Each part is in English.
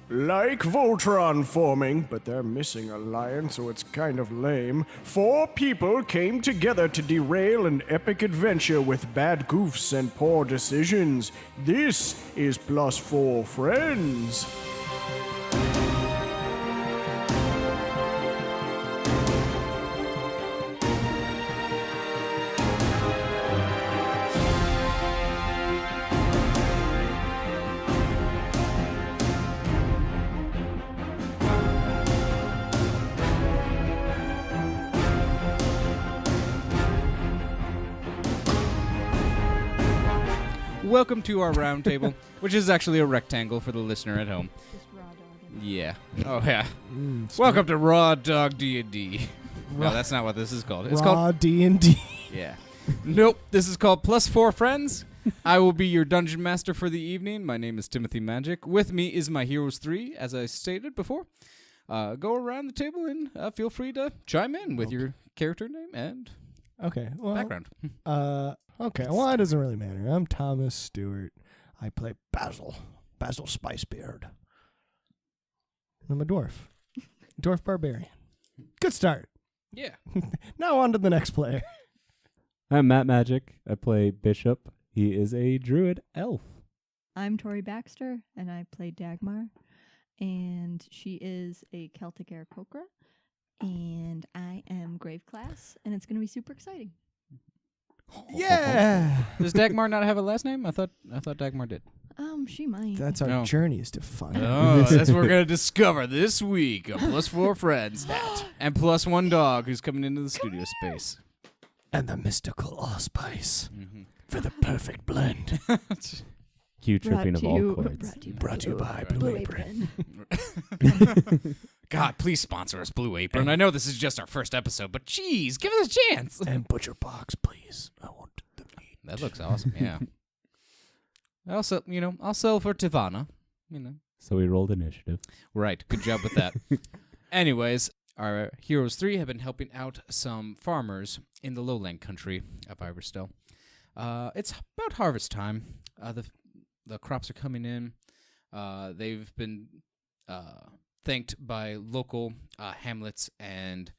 Like Voltron forming, but they're missing a lion, so it's kind of lame. 4 people came together to derail an epic adventure with bad goofs and poor decisions. This is Plus 4 Friends. Welcome to our round table, which is actually a rectangle for the listener at home. Just raw dog. Yeah. Oh, yeah. Welcome to Raw Dog D&D. No, that's not what this is called. It's Raw called D&D. Yeah. Nope. This is called Plus 4 Friends. I will be your dungeon master for the evening. My name is Timothy Magic. With me is my Heroes 3, as I stated before. Go around the table and feel free to chime in with your character name and background. Okay, well, it doesn't really matter. I'm Thomas Stewart. I play Basil Spicebeard. I'm a dwarf. Dwarf barbarian. Good start. Yeah. Now on to the next player. I'm Matt Magic. I play Bishop. He is a druid elf. I'm Tori Baxter, and I play Dagmar, and she is a Celtic Aarakocra, and I am Grave Class, and it's going to be super exciting. Yeah. Does Dagmar not have a last name? I thought Dagmar did. She might. That's our No. journey is to find Oh, that's what we're going to discover this week. A Plus 4 Friends hat. And plus 1 dog who's coming into the studio space. And the mystical allspice Mm-hmm. for the perfect blend. Cue tripping of all chords. Brought to you by Blue Apron. God, please sponsor us, Blue Apron. I know this is just our first episode, but geez, give us a chance. And Butcher Box, please. I want the meat. That looks awesome, yeah. Also, I'll sell for Tivana. So we rolled initiative. Right, good job with that. Anyways, our Heroes 3 have been helping out some farmers in the lowland country of Iverstow. It's about harvest time. The crops are coming in. They've been thanked by local hamlets and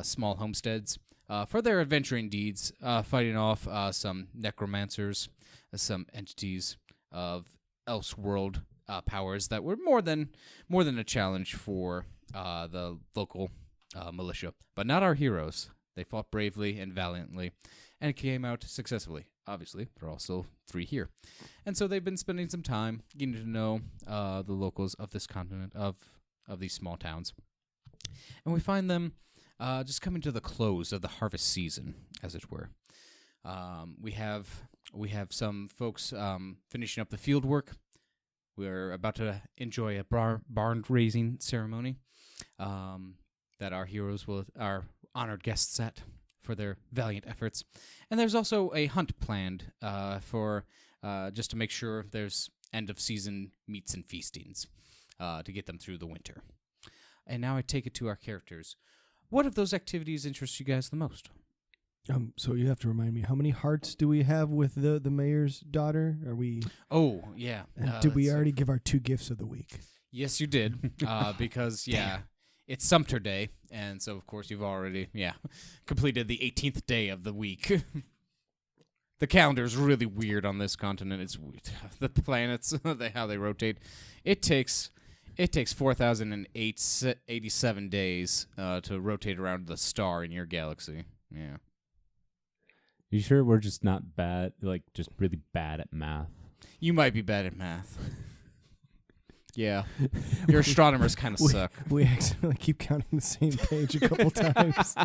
small homesteads for their adventuring deeds, fighting off some necromancers, some entities of Elseworld powers that were more than a challenge for the local militia, but not our heroes. They fought bravely and valiantly, and came out successfully. Obviously, there are also 3 here. And so they've been spending some time getting to know the locals of this continent, of these small towns. And we find them just coming to the close of the harvest season, as it were. We have some folks finishing up the field work. We're about to enjoy a barn raising ceremony that our heroes are honored guests at for their valiant efforts. And there's also a hunt planned for just to make sure there's end-of-season meats and feastings to get them through the winter. And now I take it to our characters. What of those activities interest you guys the most? So you have to remind me, how many hearts do we have with the mayor's daughter? Are we? Oh, yeah. Did we already give our 2 gifts of the week? Yes, you did. Because, it's Sumter Day, and so, of course, you've already, completed the 18th day of the week. The calendar's really weird on this continent. It's weird. The planets, how they rotate. It takes 4,087 days to rotate around the star in your galaxy. Yeah. You sure we're just not bad, just really bad at math? You might be bad at math. Yeah. Your astronomers kind of suck. We accidentally keep counting the same page a couple times.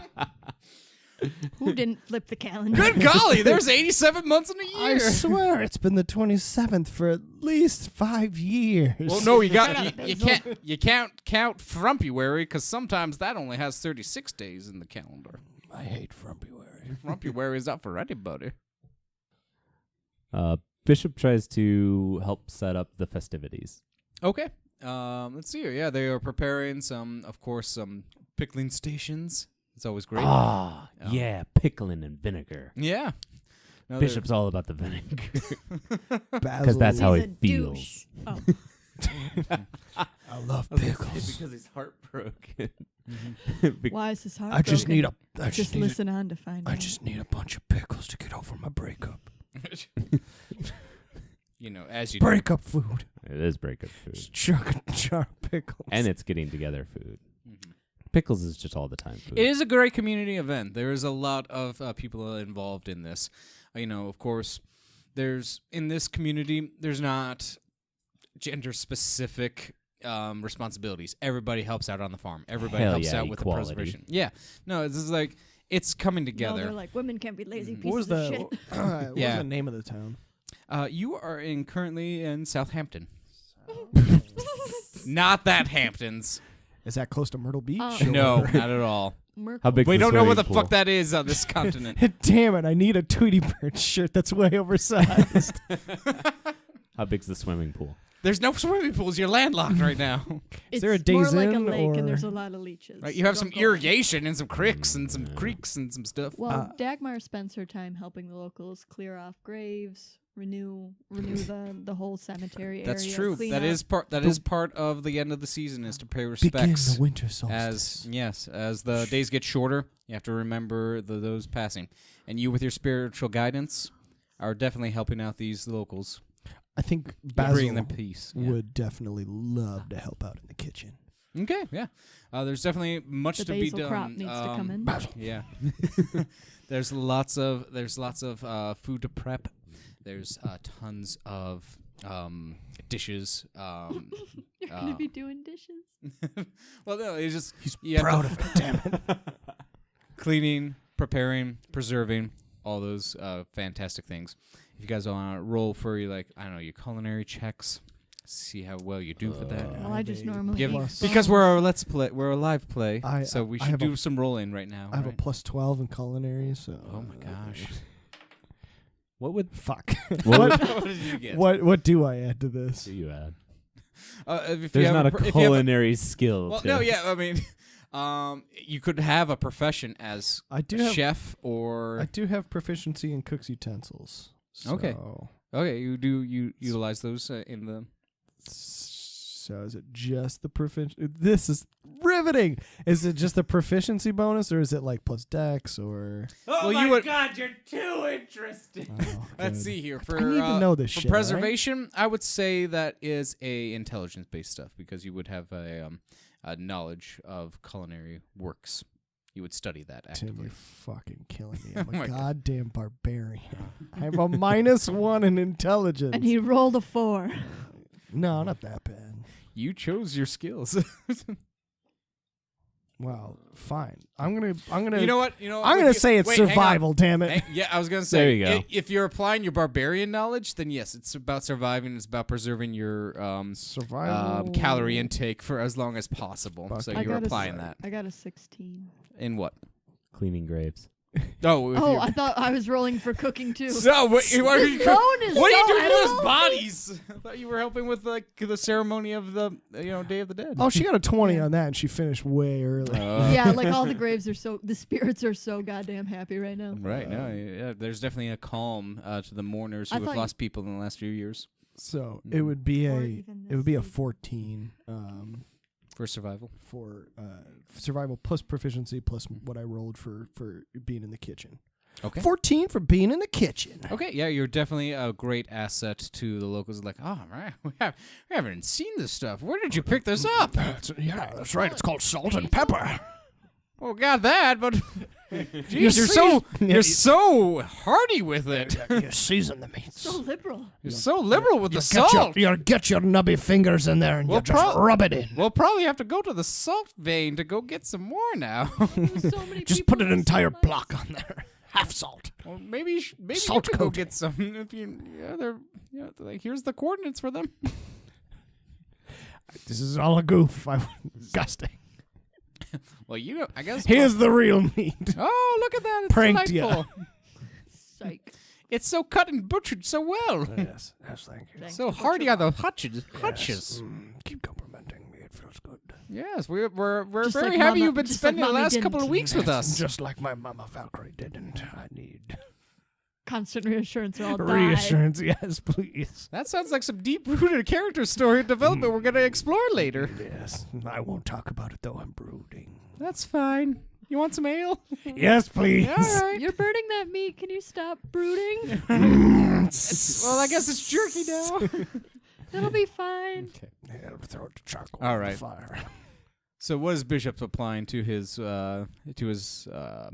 Who didn't flip the calendar? Good golly, there's 87 months in a year. I swear it's been the 27th for at least 5 years. Well, no, you can't count Frumpuary because sometimes that only has 36 days in the calendar. I hate Frumpuary. Frumpuary is not for anybody. Bishop tries to help set up the festivities. Okay. Let's see here. Yeah, they are preparing some pickling stations. It's always great. Yeah, pickling and vinegar. Yeah. No, Bishop's all about the vinegar. Because Because that's how He's it a feels. douche. Oh. I love I was gonna say pickles. because he's heartbroken. Why is his heart I just broken? need I Just listen on to find out. I just need a bunch of pickles to get over my breakup. You know, as you Breakup food. It is breakup food, Jar of pickles. and it's getting together food. Mhm. Pickles is just all the time food. It is a great community event. There is a lot of people involved in this. You know, of course, in this community, there's not gender-specific responsibilities. Everybody helps out on the farm. Everybody Hell helps yeah, out with equality. the preservation. Yeah. No, it's just like it's coming No, together. they're like, women can't be lazy Mhm. pieces What was of the shit. what was Yeah. the name of the town? You are currently in Southampton. Not that Hamptons. Is that close to Myrtle Beach? Oh. No, or- not at all. Merkel. How big? We the don't know where swimming the pool? fuck that is on this continent. Damn it! I need a Tweety Bird shirt that's way oversized. How big's the swimming pool? There's no swimming pools. You're landlocked right now. It's there a more Days like a Inn, lake, or- and there's a lot of leeches. Right, you have so some don't go in. irrigation and some creeks and some creeks and some stuff. Well, Dagmar spends her time helping the locals clear off graves, renew the whole cemetery area. That's true. clean That up. is part. That is part of the end of the season is to pay Begin respects. the winter solstice. As the days get shorter, you have to remember those passing, and you with your spiritual guidance are definitely helping out these locals, I think bringing Basil them peace. Yeah. would definitely love to help out in the kitchen. Okay, yeah. There's definitely much The to be basil done. crop needs to come in. Basil. Yeah. there's lots of food to prep. There's tons of dishes. You're gonna be doing dishes. Well, no, it's just He's you have proud to- of it. Damn it! cleaning, preparing, preserving, all those fantastic things. If you guys want to roll for your your culinary checks, see how well you do for that. Well, I just have a normally Give- eat plus- Because we're a live play, I- so we I should have do a- some rolling right now. I have a right? plus 12 in culinary, so. Oh my gosh! What would Fuck. what What did you get? What do I add to this? do you add? If you There's have not a if you have culinary skill. Well, to no, yeah, I mean, you could have a profession as I do a have chef or I do have proficiency in cooks utensils. Okay. So, okay, you utilize those in the. So is it just the proficiency? This is riveting. Is it just the proficiency bonus, or is it like plus dex, or? Oh well, you would, God, you're too interesting. Oh, let's good. see here for I need to know this for shit, all right? preservation. I would say that is a intelligence based stuff because you would have a knowledge of culinary works. You would study that Tim, actively. you're fucking killing me. I'm Oh my a God. goddamn barbarian. I have a -1 in intelligence. And he rolled a 4. No, not that bad. You chose your skills. Well, fine. I'm gonna. You know what? I'm gonna say it's wait, hang on. survival. Damn it. Yeah, I was gonna say. There you go. If you're applying your barbarian knowledge, then yes, it's about surviving. It's about preserving your Survival. calorie intake for as long as possible. Fuck. So I you're got a applying s- that I got a 16. in what? Cleaning graves. Oh, if Oh, you- I thought I was rolling for cooking too. so what are you? This bone is What are you so doing to those edible. bodies? I thought you were helping with like the ceremony of the Day of the Dead. Oh, she got a 20 Yeah. on that, and she finished way early. Yeah, like all the graves are the spirits are so goddamn happy right now. Right. No. Yeah. There's definitely a calm to the mourners I who have thought lost people in the last few years So it would be Or a even it would be a this 14 for survival. for survival plus proficiency plus what I rolled for being in the kitchen. Okay. 14 for being in the kitchen. Okay, yeah, you're definitely a great asset to the locals. Like, oh, right, we haven't seen this stuff. Where did you pick this up? Yeah, that's right. It's called salt and pepper. Well, got that, but You jeez, you're so hearty with it. You season the meats. So liberal. You're so liberal with the Get salt. you get your nubby fingers in there and Well, you just rub it in. We'll probably have to go to the salt vein to go get some more now. There's so many Just people put an with so entire much. block on there. Half salt. Well, maybe you Salt could go coating. get some if you. Yeah, they're like here's the coordinates for them. This is all a goof. I'm disgusting. Well, I guess. Here's the real meat. Oh, look at that! It's Pranked ya. delightful. Psych. It's so cut and butchered so well. Yes, thank you. Thanks So for hardy your on the mouth. hutches. Keep complimenting me. It feels good. Yes, we're Just very like happy Mama- you've been just like spending the Mommy last couple of didn't. weeks with us. Just like my mama Valkyrie didn't. I need constant reassurance or I'll die. Reassurance, yes, please. That sounds like some deep-rooted character story development we're going to explore later. Yes, I won't talk about it though. I'm brooding. That's fine. You want some ale? Yes, please. All right. You're burning that meat. Can you stop brooding? Well, I guess it's jerky now. It'll be fine. Okay. Yeah, throw it to charcoal. All on the right. fire. So what is Bishop applying to his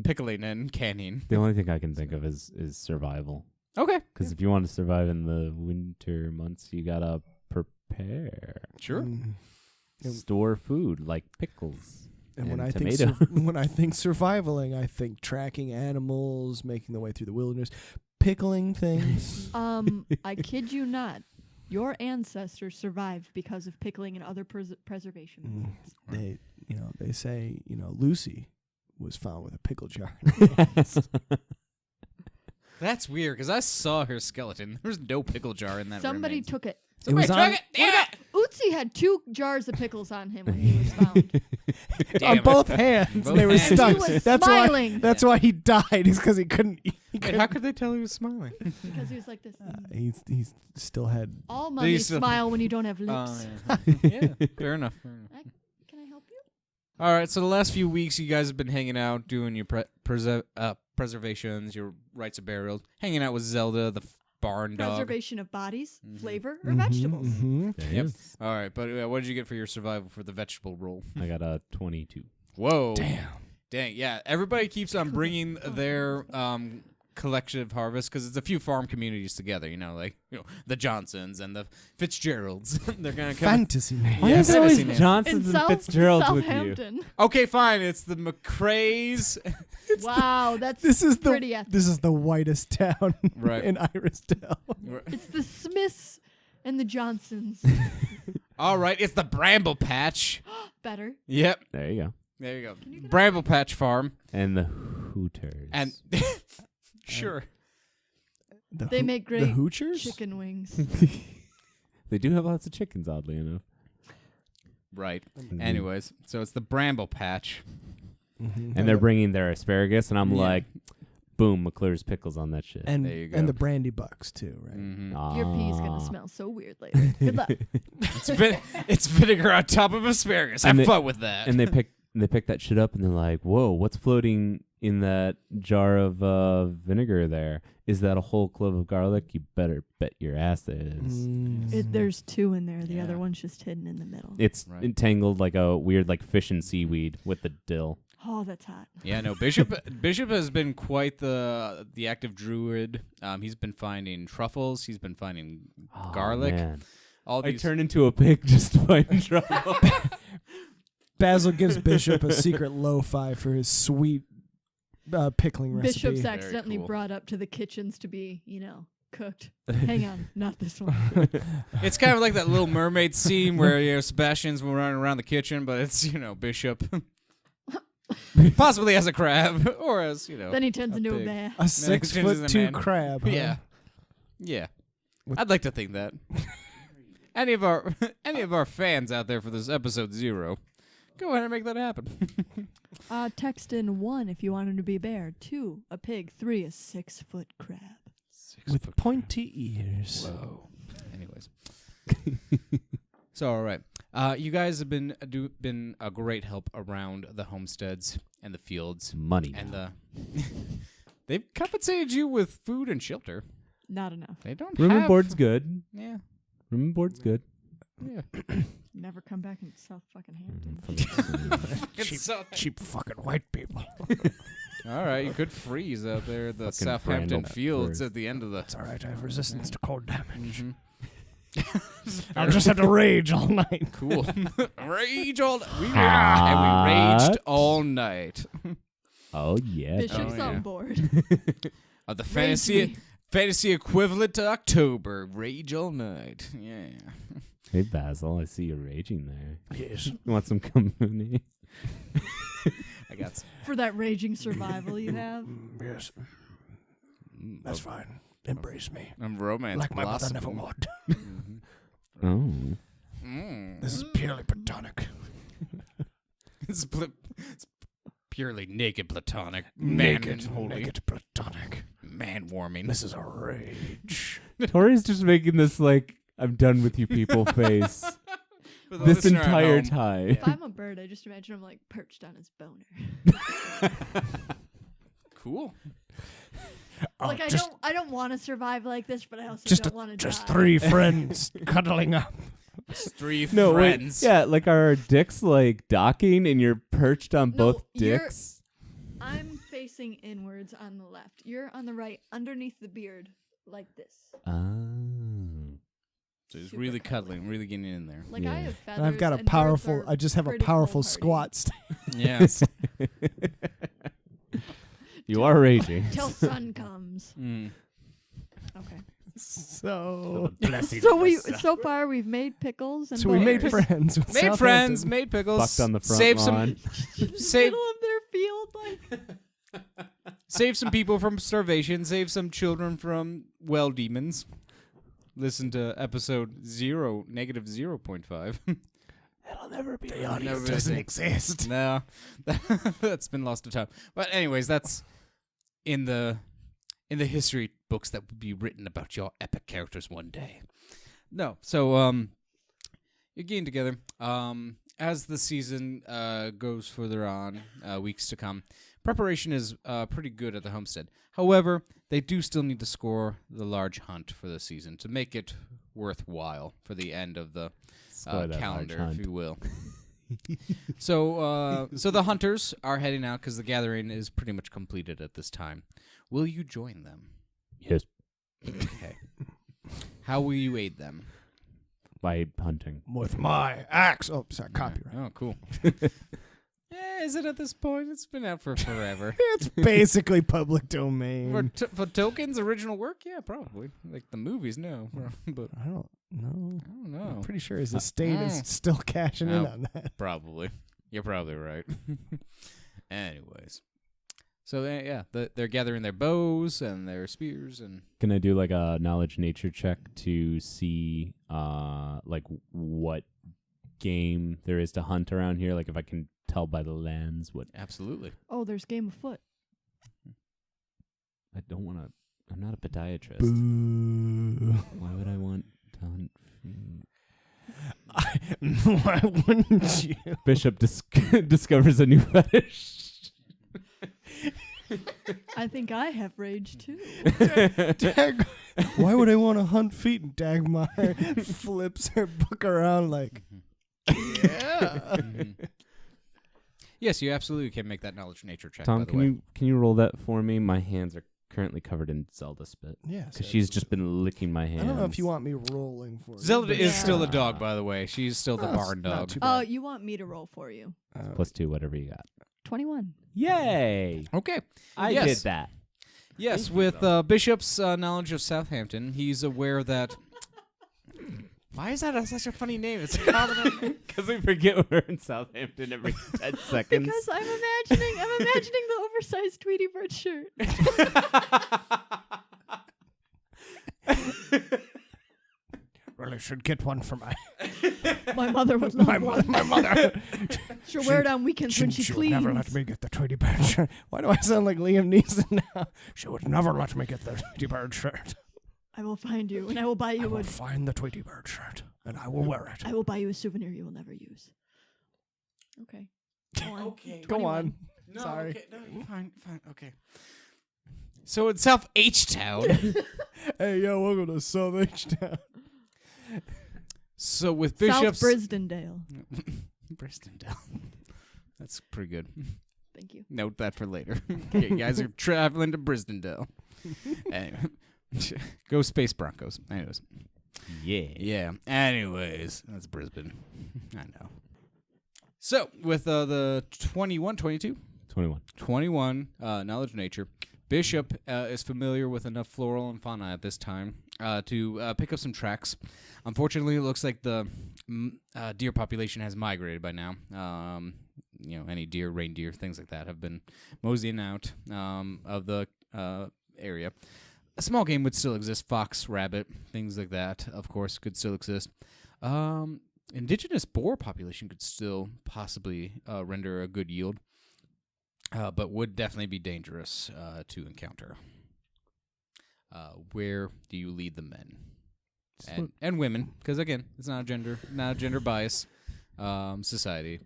pickling and canning? The only thing I can think of is survival. Okay. Because if you want to survive in the winter months, you gotta prepare. Sure. Mm. Store food like pickles. And when And I think tomato. when I think survivaling, I think tracking animals, making their way through the wilderness, pickling things. I kid you not. Your ancestors survived because of pickling and other preservation. They say, Lucy was found with a pickle jar. That's weird because I saw her skeleton. There's no pickle jar in that. Somebody remains. took it. Somebody was took on- it. Damn it! Uzi had 2 jars of pickles on him when he was found. Damn On it. both hands, Both they were hands. stuck. He was That's smiling. why. That's why he died. Is because he couldn't. Wait, how could they tell he was smiling? Because he was like this. He still had. All They mummies used to- smile when you don't have lips. Yeah, fair enough. Can I help you? All right, so the last few weeks, you guys have been hanging out, doing your preservations, your rites of burial, hanging out with Zelda, the barn dog. Preservation of bodies, Mhm. flavor, or vegetables. Mhm. Yep. All right, but what did you get for your survival for the vegetable roll? I got a 22. Whoa. Damn. Dang, yeah. Everybody keeps on bringing their collective harvest because it's a few farm communities together, like the Johnsons and the Fitzgeralds. They're going to come. Fantasy name. Why Yeah, is it always fantasy name. Johnsons and Fitzgeralds with you? Southampton. Okay, fine. It's the McCrays. Wow, that's This is pretty ethnic. This is the whitest town Right. in Irisdale. It's the Smiths and the Johnsons. All right, it's the Bramble Patch. Better. Yep. There you go. There you go. Bramble Patch Farm. And the Hooters. And sure. They make the great Hoochers. chicken wings. They do have lots of chickens, oddly enough. Right. Anyways, so it's the Bramble Patch. Mhm. And they're bringing their asparagus, and I'm Yeah. like, boom, McClure's pickles on that shit. and There you go. and the brandy bucks too, right? Mm-hmm. Your pee's gonna smell so weird later. Good luck. It's vinegar on top of asparagus. Have And they- fun with that. And they pick that shit up, and they're like, whoa, what's floating in that jar of vinegar there? Is that a whole clove of garlic? You better bet your ass it is. There's 2 in there. The Yeah. other one's just hidden in the middle. It's Right. entangled like a weird fish and seaweed with the dill. Oh, that's hot. Yeah, no. Bishop has been quite the active druid. He's been finding truffles. He's been finding Oh, garlic. man. All I these. turn into a pig just to find trouble. Basil gives Bishop a secret lo-fi for his sweet pickling recipe. Bishop's accidentally cool. brought up to the kitchens to be, cooked. Hang on, not this one. It's kind of like that Little Mermaid scene where Sebastian's running around the kitchen, but it's Bishop. Possibly as a crab or as Then he turns into a pig. bear. A 6'2" man. crab. Huh? Yeah. With- I'd like to think that. any of our fans out there for this episode 0, go ahead and make that happen. Text in 1 if you want him to be a bear. 2, a pig. 3, a 6-foot crab. With pointy ears. Whoa. Anyways. So, all right. You guys have been a great help around the homesteads and the fields Money. and they've compensated you with food and shelter. Not enough. They don't Room have and board's good. Yeah. Room and board's good. Yeah. Never come back in South fucking Hampton. Cheap fucking white people. All right, you could freeze out there at the Fucking Southampton Brandel fields first. at the end of the. It's all right. I have resistance to cold damage. Mhm. I'll just have to rage all night. Cool. Rage all night. And we Hot. raged all night. Oh, yeah. Bishop's yeah. on board. Of the Rage fantasy equivalent to October. Rage all night. Yeah. Hey, Basil, I see you raging there. Yes. You want some company? I got some. For that raging survival you have. Yes. That's fine. Embrace me. I'm romance Like my mother blossoming. never would. Mhm. Oh. Mm. This is purely platonic. It's purely naked platonic. Man Naked, and holy. naked platonic. man warming. This is a rage. Tori's just making this like I'm done with you people face For the this listener at entire home. time. If I'm a bird, I just imagine I'm like perched on his boner. Cool. Like just, I don't want to survive like this, but I also just, don't want to just die. 3 friends cuddling up. Three No, wait, friends. yeah, like our dicks like docking and you're perched on No, both you're- dicks. I'm facing inwards on the left. You're on the right, underneath the beard, like this. Oh. So he's Super really cuddly. cuddling, really getting in there. Like Yeah. I have feathers. And I've got a and birds powerful. are I just have a pretty powerful foolhardy. squat stand. Yes. You are raging. Till sun comes. Mm. Okay. So, So far we've made pickles and so we made boars. friends. With Made friends, Southampton. made pickles. Fucked on the front save lawn. some, save, Middle of their field, like save some people from starvation. Save some children from well demons. Listen to episode negative 0.5. It'll never be. The Never audience been doesn't seen. exist. No, that's been lost to time. But anyways, that's in the history books that will be written about your epic characters one day. No, so you're getting together. As the season goes further on, weeks to come, preparation is pretty good at the homestead. However, they do still need to score the large hunt for the season to make it worthwhile for the end of the Score that large calendar, hunt. if you will. So the hunters are heading out because the gathering is pretty much completed at this time. Will you join them? Yes, Okay. How will you aid them? by hunting. With my axe. Oh, sorry, copyright. Oh, cool. Is it at this point? It's been out for forever. It's basically public domain. For Tolkien's original work, yeah, probably. Like the movies, no. But I don't know. I don't know. I'm pretty sure his estate is still cashing in Oh. on that. Probably. You're probably right. Anyways. So, yeah, they're gathering their bows and their spears and... Can I do like a knowledge nature check to see like what game there is to hunt around here? Like if I can tell by the lens what Absolutely. oh, there's game afoot. I don't want to. I'm not a podiatrist. Boo. Why would I want to hunt? Why wouldn't you? Bishop discovers a new fetish. I think I have rage too. Why would I want to hunt feet? And Dagmar flips her book around like, yeah. Mhm. Yes, you absolutely can make that knowledge nature check. Tom, by the can way. you roll that for me? My hands are currently covered in Zelda spit Yeah. because she's just been licking my hands. I don't know if you want me rolling for it. Zelda but is Yeah. still a dog, by the way. She's still the Oh, it's barn not dog. too Oh, bad. you want me to roll for you? +2, whatever you got. 21. Yay! Okay. I Yes. did that. Yes, Thank you, with Bishop's knowledge of Southampton, he's aware that. Why is that such a funny name? It's a common. Because we forget we're in Southampton every 10 seconds. Because I'm imagining the oversized Tweety Bird shirt. Really should get one for my My mother would love my one. mother. She'll wear it on weekends when she would cleans. never let me get the Tweety Bird shirt. Why do I sound like Liam Neeson now? She would never let me get the Tweety Bird shirt. I will find you, and I will buy I you will a. find the Tweety Bird shirt, and I will wear it. I will buy you a souvenir you will never use. Okay. Go on. Okay. Go 21. on. No, Sorry. okay, no, you're fine, okay. So in South H Town. Hey, yo, welcome to South H-Town. So with South Bishop's Brisdendale. Bristondale. That's pretty good. Thank you. Note that for later. Okay, you guys are traveling to Bristondale. Anyway, go Space Broncos. Anyways, yeah. Anyways, that's Brisbane. I know. So with the 21 knowledge of nature, Bishop is familiar with enough floral and fauna at this time to pick up some tracks. Unfortunately, it looks like the deer population has migrated by now. Any deer, reindeer, things like that have been moseying out of the area. A small game would still exist. Fox, rabbit, things like that, of course, could still exist. Indigenous boar population could still possibly render a good yield, but would definitely be dangerous to encounter. where do you lead the men and women? Because again, it's not a gender bias society.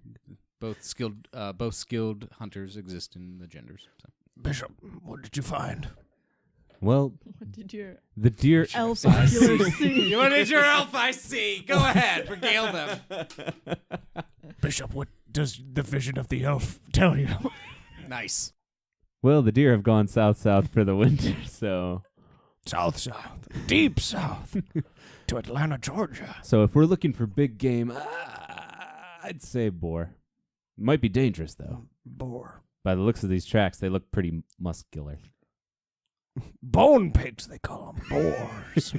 Both skilled hunters exist in the genders. So. Bishop, what did you find? Well, What did your the deer. elf ocular see? What did your elf I see? Go ahead, regale them. Bishop, what does the vision of the elf tell you? Nice. Well, the deer have gone south for the winter, so. South, deep south, to Atlanta, Georgia. So if we're looking for big game, I'd say boar. Might be dangerous though. Boar. By the looks of these tracks, they look pretty muscular. Bone pigs, they call them. Boars.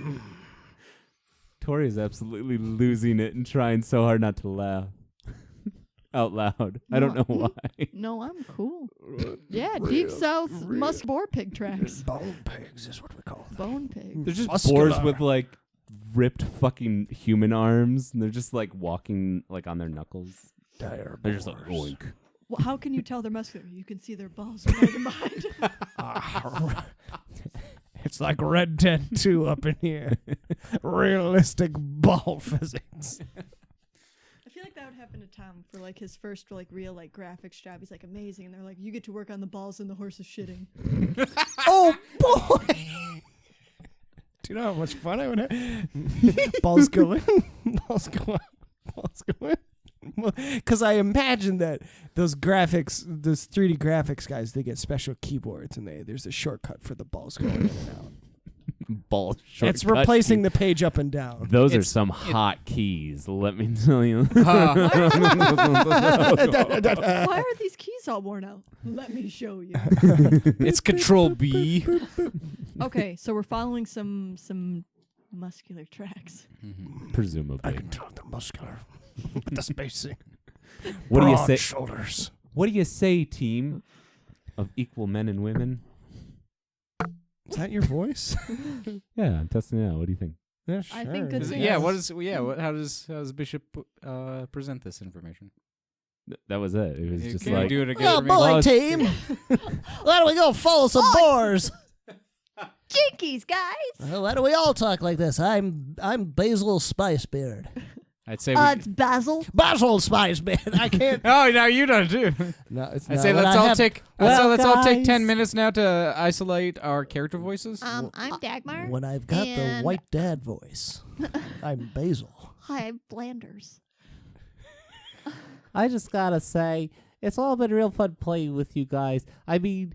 Tori is absolutely losing it and trying so hard not to laugh out loud. I don't know why. No, I'm cool. Yeah, deep south musk boar pig tracks. Bone pigs is what we call them. Bone pig. They're just Muscular. boars with like ripped fucking human arms, and they're just like walking like on their knuckles. Dire They're just like boars. oink. Well, how can you tell they're muscular? You can see their balls right in behind. It's like Red Dead 2 up in here. Realistic ball physics. I feel like that would happen to Tom for like his first like real like graphics job. He's like amazing, and they're like, you get to work on the balls and the horse is shitting. Oh, boy! Do you know how much fun I would have? Balls go in. Balls go out. Balls go in. Because I imagine that those 3D graphics guys, they get special keyboards, and there's a shortcut for the balls going in and out. Ball It's shortcut replacing key. the page up and down. Those are some hot keys, let me tell you. Why are these keys all worn out? Let me show you. It's Control B. Okay, so we're following some muscular tracks. I Presumably. can tell they're muscular with the spacing. What do you Broad say? shoulders. What do you say, team of equal men and women? Is that your voice? Yeah, I'm testing it out. What do you think? Yeah, sure. I think Is it, yeah. What is? Yeah. What? How does Bishop present this information? That was it. It was just Can you like do it again? Oh, for me? boy, Oh, team. Why don't we go follow some boars? Jinkies, guys! Why don't we all talk like this? I'm Basil Spicebeard. I'd say. It's Basil. Basil Spicebeard. I can't. Oh, now you done too. No, it's I'd not say what let's I all have- take. Well, let's all take guys. 10 minutes now to isolate our character voices. I'm Dagmar. When I've got the And- white dad voice, I'm Basil. Hi, I'm Blanders. I just gotta say, it's all been real fun playing with you guys. I mean,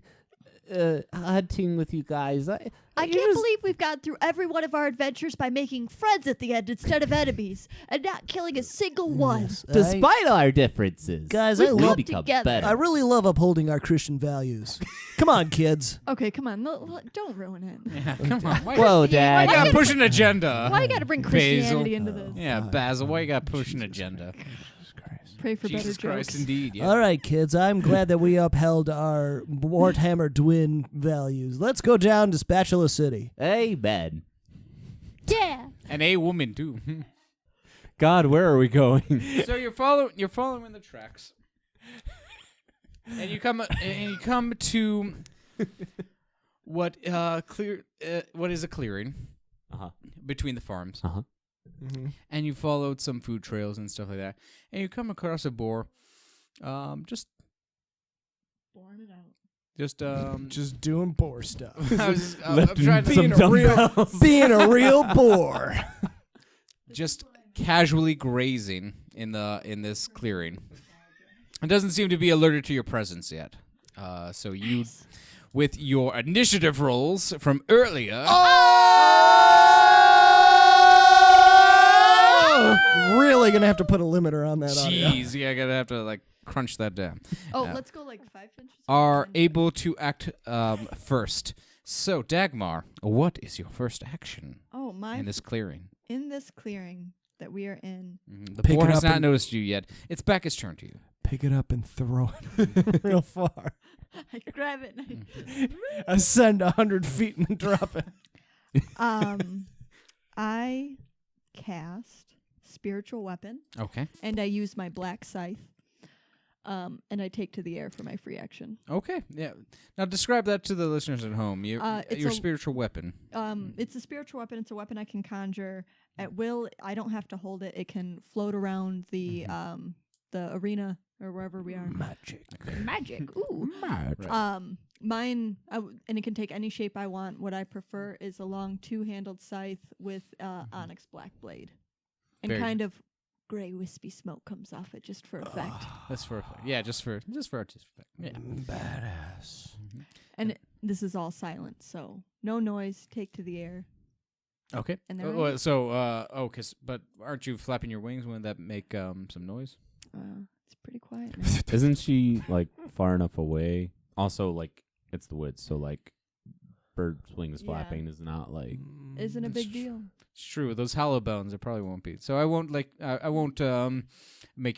hunting with you guys. I can't believe we've gone through every one of our adventures by making friends at the end instead of enemies, and not killing a single one. Yes, Despite our differences, Guys, We've I come love. together. better. I really love upholding our Christian values. Come on, kids. Okay, come on, don't ruin it. Yeah, come on. Why, Whoa, why Dad. you gotta push an agenda? Why you gotta bring Christianity into this? Yeah, Basil. Why you gotta push an agenda? Pray for Jesus better Christ, jokes. indeed. Yeah. All right, kids. I'm glad that we upheld our Warhammer Dwin values. Let's go down to Spatula City. Amen. Yeah. And a woman too. God, where are we going? So you're following the tracks, and you come to what is a clearing Uh-huh. between the farms, Uh-huh. and you followed some food trails and stuff like that, and you come across a boar, just Just doing boar stuff. I'm trying to some dumbbells. Being a real boar. just casually grazing in this clearing. It doesn't seem to be alerted to your presence yet. So you, with your initiative rolls from earlier, Really gonna have to put a limiter on that audio. jeez, yeah, I gotta have to like crunch that down. Oh, Yeah. let's go like 5 inches. Are able to act first. So Dagmar, what is your first action Oh, my. in this clearing? In this clearing that we are in. The Pick boar it has up not and- noticed you yet. It's back his turn to you. Pick it up and throw it real far. I grab it. Ascend 100 feet and drop it. I cast spiritual weapon, Okay. and I use my black scythe. and I take to the air for my free action. Okay, yeah. Now describe that to the listeners at home. It's Your a- spiritual weapon. It's a spiritual weapon. It's a weapon I can conjure at will. I don't have to hold it. It can float around the arena or wherever we are. Magic. Magic. Ooh. Mine, and it can take any shape I want. What I prefer is a long two-handled scythe with onyx black blade, and Very kind of gray wispy smoke comes off it just for effect. That's for just for artistic effect. Yeah. Badass. And this is all silent, so no noise. Take to the air. Okay. And they're But aren't you flapping your wings? Wouldn't that make some noise? It's pretty quiet now. Isn't she like far enough away? Also, like it's the woods, so like bird wings Yeah. flapping is not like. Isn't a big deal. It's true. With those hollow bones, it probably won't be. So I won't make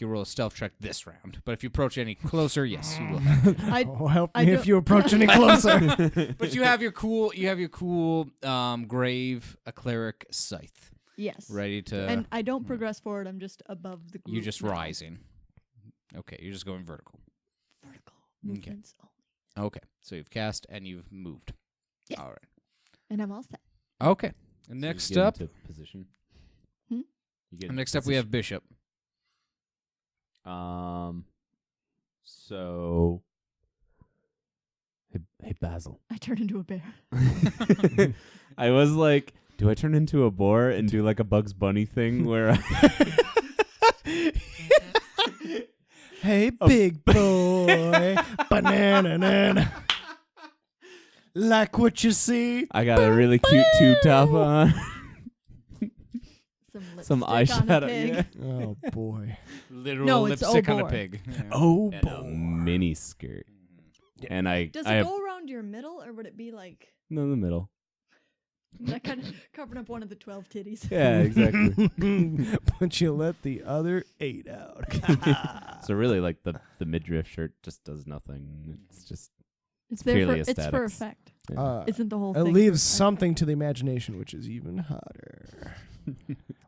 you roll a stealth check this round. But if you approach any closer, yes, you will. Help I me don't- if you approach any closer. But you have your cool grave a cleric scythe Yes. ready to. And I don't progress forward. I'm just above the group. You're just now. rising. Okay, you're just going vertical. Vertical Okay. movements only. Okay, so you've cast and you've moved. Yes. All right. And I'm all set. Okay. And So you next get up, into position. Hmm? You get into next up we have position. Bishop. So. Hey, Basil. I turn into a bear. I was like, do I turn into a boar and do like a Bugs Bunny thing where I Hey, big boy. Banana. Like what you see? I got a really cute tube top on? Some Some lipstick on a eyeshadow. pig. Yeah. Oh, boy. Literal No, it's lipstick on a Obor. pig. Yeah. Oh, And a boy. mini skirt. And I Does I it have go around your middle, or would it be like no in the middle. that kind of covering up one of the 12 titties? Yeah, exactly. But you let the other 8 out. So really, like the midriff shirt just does nothing. It's just It's there for purely it's for aesthetics. effect. Isn't the whole It thing? leaves something to the imagination, which is even hotter.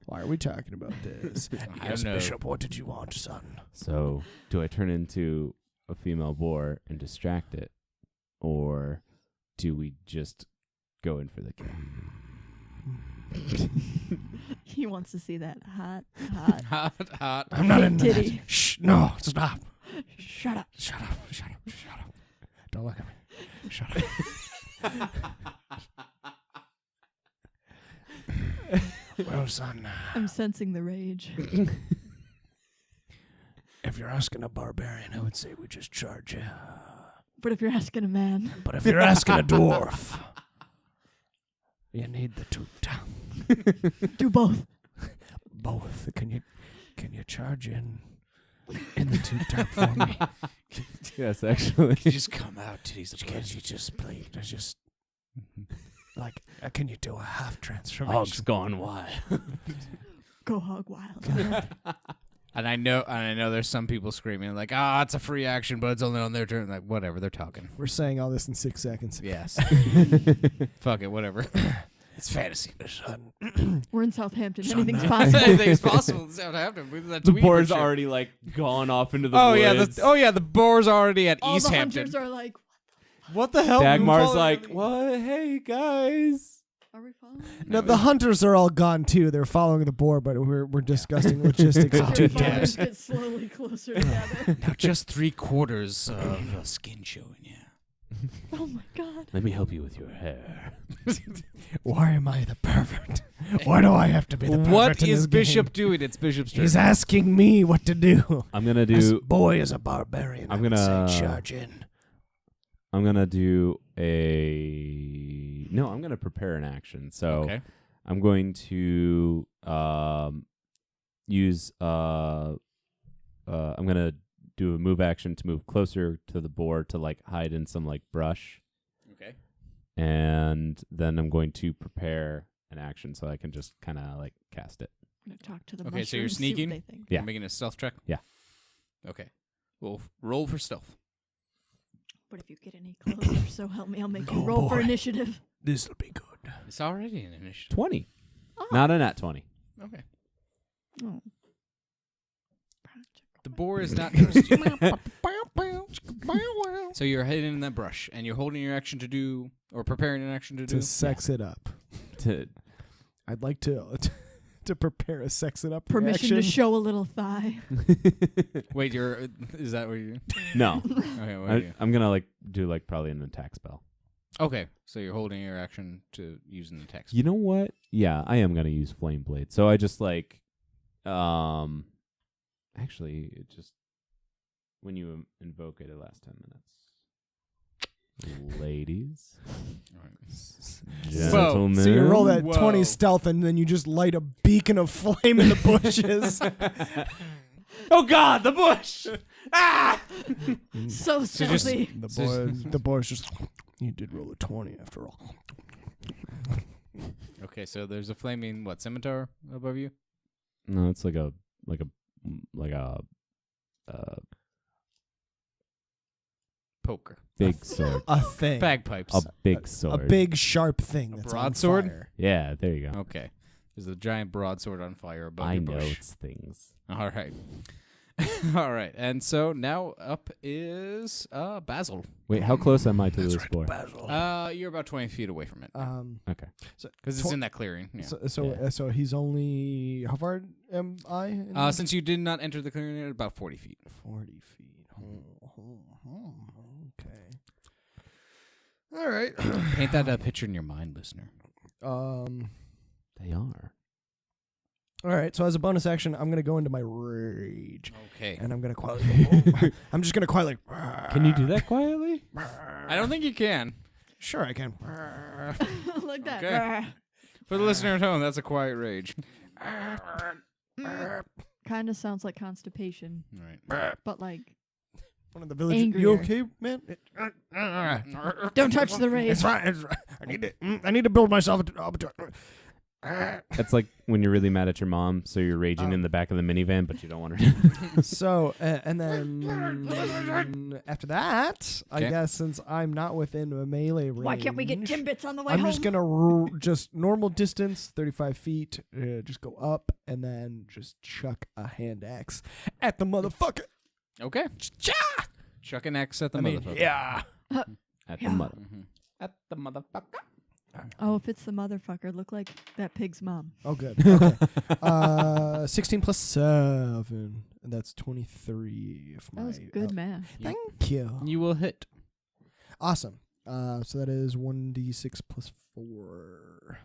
Why are we talking about this? I don't know. Bishop, what did you want, son? So do I turn into a female boar and distract it, or do we just go in for the kill? He wants to see that hot. Hot. I'm not Big into titty. that. Shh, no, stop. Shut up. Shut up. Don't look at me. Shut up. Well, son, I'm sensing the rage. if you're asking a barbarian, I would say we just charge you. But if you're asking a man, But if you're asking a dwarf, you need the tube top. do both. Both. Can you charge in the tube top for me? Yes, actually. Just come out, titties. Can you just play? Just like, can you do a half transformation? Hog's gone wild. Go hog wild. And I know there's some people screaming like, it's a free action, but it's only on their turn. Like, whatever, they're talking. We're saying all this in 6 seconds. Yes. Fuck it, whatever. It's fantasy. Son, We're in Southampton. Son, Anything's uh, possible. Anything's possible in Southampton. The boar's already like gone off into the woods. The boar's already at All East the Hampton. hunters are like, What the hell? Dagmar's like, what? Hey guys. are we following? no, the hunters are all gone too. They're following the boar, but we're discussing logistics of Your tube followers taps. get slowly closer together. Now just 3/4 of skin showing. Yeah. Oh my god. Let me help you with your hair. Why am I the pervert? Why do I have to be the pervert What in is this Bishop game? doing? It's Bishop's turn. He's asking me what to do. I'm gonna This do. boy is a barbarian. I'm I would gonna- say charge in. I'm gonna do a. No, I'm gonna prepare an action. So Okay. I'm going to use. I'm gonna do a move action to move closer to the boar to like hide in some like brush, Okay. and then I'm going to prepare an action so I can just kind of like cast it. I'm gonna talk to the Okay, so you're mushrooms, see what sneaking? they think. Yeah. You're making a stealth check? Yeah. Okay. Well, roll for stealth. But if you get any closer, so help me, I'll make you Oh, roll for boy. initiative. This'll be good. It's already an initiative. 20. Oh. Not a nat 20. Okay. Oh. The boar is not trusting you. So you're hiding in that brush, and you're holding your action to do, or preparing an action to do. To sex it up. I'd like to prepare a sex it up Permission to reaction. show a little thigh. Wait, is that what you? No. Okay, what are you? I'm gonna do probably an attack spell. Okay, so you're holding your action to use an attack. You know what? Yeah, I am gonna use flame blade. So I just actually it just when you invoke it, it lasts 10 minutes. Ladies, gentlemen. So you roll that Whoa. 20 stealth, and then you just light a beacon of flame in the bushes. Oh God, the bush! Ah! So stealthy. The boy's just. You did roll a 20 after all. Okay, so there's a flaming scimitar above you. No, it's like a Poker, big sword. A thing. bagpipes, A big A sword. big sharp thing. That's on broadsword? fire. Yeah, there you go. Okay, there's a giant broadsword on fire above I your know bush. it's things. All right. All right. And so now up is Basil. Wait, how close am I to this boar? You're about 20 feet away from it. Okay. Because it's in that clearing. Yeah. So he's only. How far am I? Since you did not enter the clearing, you're about 40 feet. 40 feet. Okay. All right. Paint that picture in your mind, listener. They are. All right. So as a bonus action, I'm gonna go into my rage, Okay. and I'm gonna quietly. I'm just gonna quietly. Can you do that quietly? I don't think you can. Sure, I can. Like that. Okay. For the listener at home, that's a quiet rage. Kind of sounds like constipation, All right. but like, One of the villagers. Angrier. You okay, man? don't touch the rage. It's fine. It's fine. I need to build myself. That's like when you're really mad at your mom, so you're raging in the back of the minivan, but you don't want her. So, and then after that, I Okay. guess since I'm not within a melee range, Why can't we get Timbits on the way I'm home? just gonna just normal distance, 35 feet, just go up and then just chuck a hand axe at the motherfucker. Okay. Chuck an X at the motherfucker. yeah. At the mother. Mhm. At the motherfucker. Oh, if it's the motherfucker, look like that pig's mom. Oh, good. Okay. 16 plus 7, and that's 23. If That was my- good math. Thank you. You will hit. Awesome. So that is 1d6 plus 4.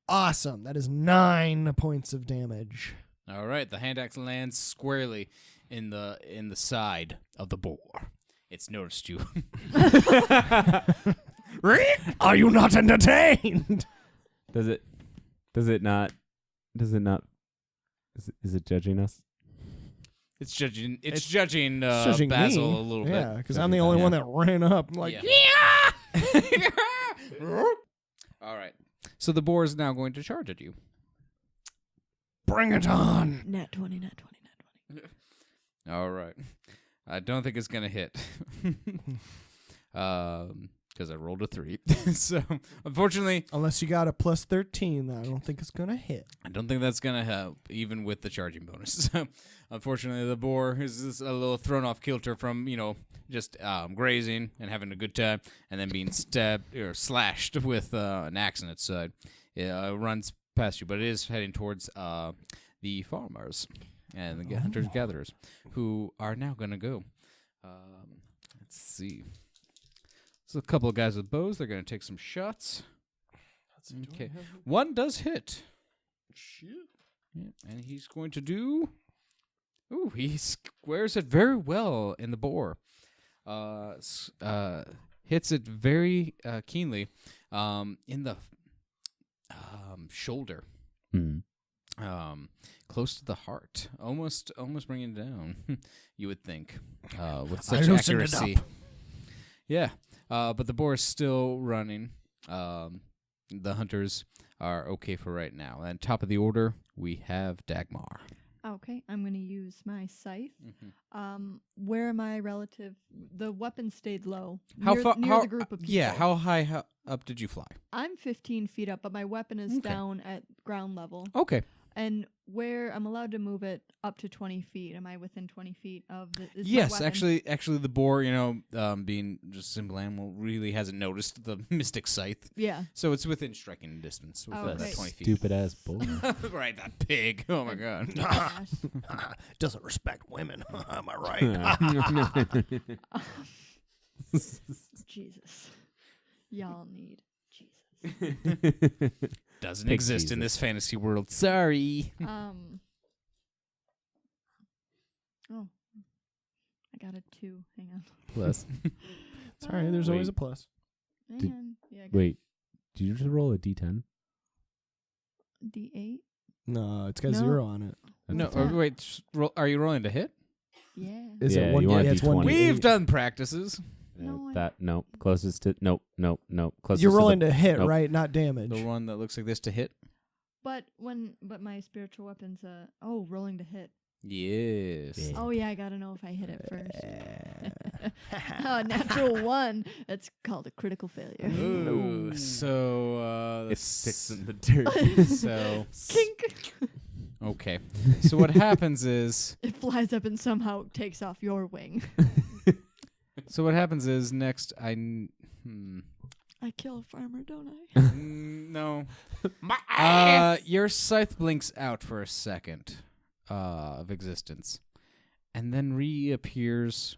Awesome. That is 9 points of damage. All right. The hand axe lands squarely in the side of the boar. It's noticed you. Are you not entertained? Does it not? Is it judging us? It's judging. It's It's judging, judging Basil me. a little Yeah, bit. because I'm the only one that ran up. I'm like, All right. So the boar is now going to charge at you. bring it on. Nat 20, nat 20, nat 20. All right. I don't think it's gonna hit. Because I rolled a 3. So unfortunately, Unless you got a plus 13, I don't think it's going to hit. I don't think that's gonna help, even with the charging bonus. So unfortunately, the boar is just a little thrown off kilter from just grazing and having a good time, and then being stabbed or slashed with an axe on its side. It runs past you, but it is heading towards the farmers and the hunters gatherers, who are now gonna go. Let's see. So a couple of guys with bows. They're gonna take some shots. Okay, one does hit. Yeah, and he's going to do. Ooh, he squares it very well in the boar. Hits it very keenly in the shoulder, close to the heart, almost bringing it down. You would think with such loosened it accuracy. up. Yeah, but the boar is still running. The hunters are okay for right now. And top of the order, we have Dagmar. Okay, I'm going to use my scythe. Where my relative, the weapon stayed low. How near, far? near the group of people. Yeah, how high up did you fly? I'm 15 feet up, but my weapon is Okay. down at ground level. Okay. And where I'm allowed to move it up to 20 feet. Am I within 20 feet of the? Is my Yes, weapon- actually, the boar, being just a simple animal, really hasn't noticed the mystic scythe, Yeah. so it's within striking distance with Oh, that okay. 20 feet. Stupid ass bull. Right, that pig. Oh my god. Gosh. Doesn't respect women. Am I right? Jesus. Y'all need Jesus. Doesn't Pig exist Jesus. in this fantasy world. Sorry. Oh, I got a 2. Hang on. Plus. It's all right. There's always a plus. Did- And yeah, I got Wait, did you just roll a d10? D8. No, it's got No. 0 on it. No, What's that? wait. Are you rolling to hit? Yeah. Is Yeah, it one? you want Yeah, it's 1d8. D20. We've done practices. No, I- That nope. Closest to nope. Closest You're to rolling the, to hit, nope. right? Not damage. The one that looks like this to hit. But my spiritual weapon's rolling to hit. Yes. Yeah. Oh yeah, I gotta know if I hit it first. Oh, natural 1. That's called a critical failure. Ooh, so It sticks in the dirt. so Kink. okay. So what happens is It flies up and somehow takes off your wing. next I I kill a farmer, don't I? no. Your scythe blinks out for a second of existence, and then reappears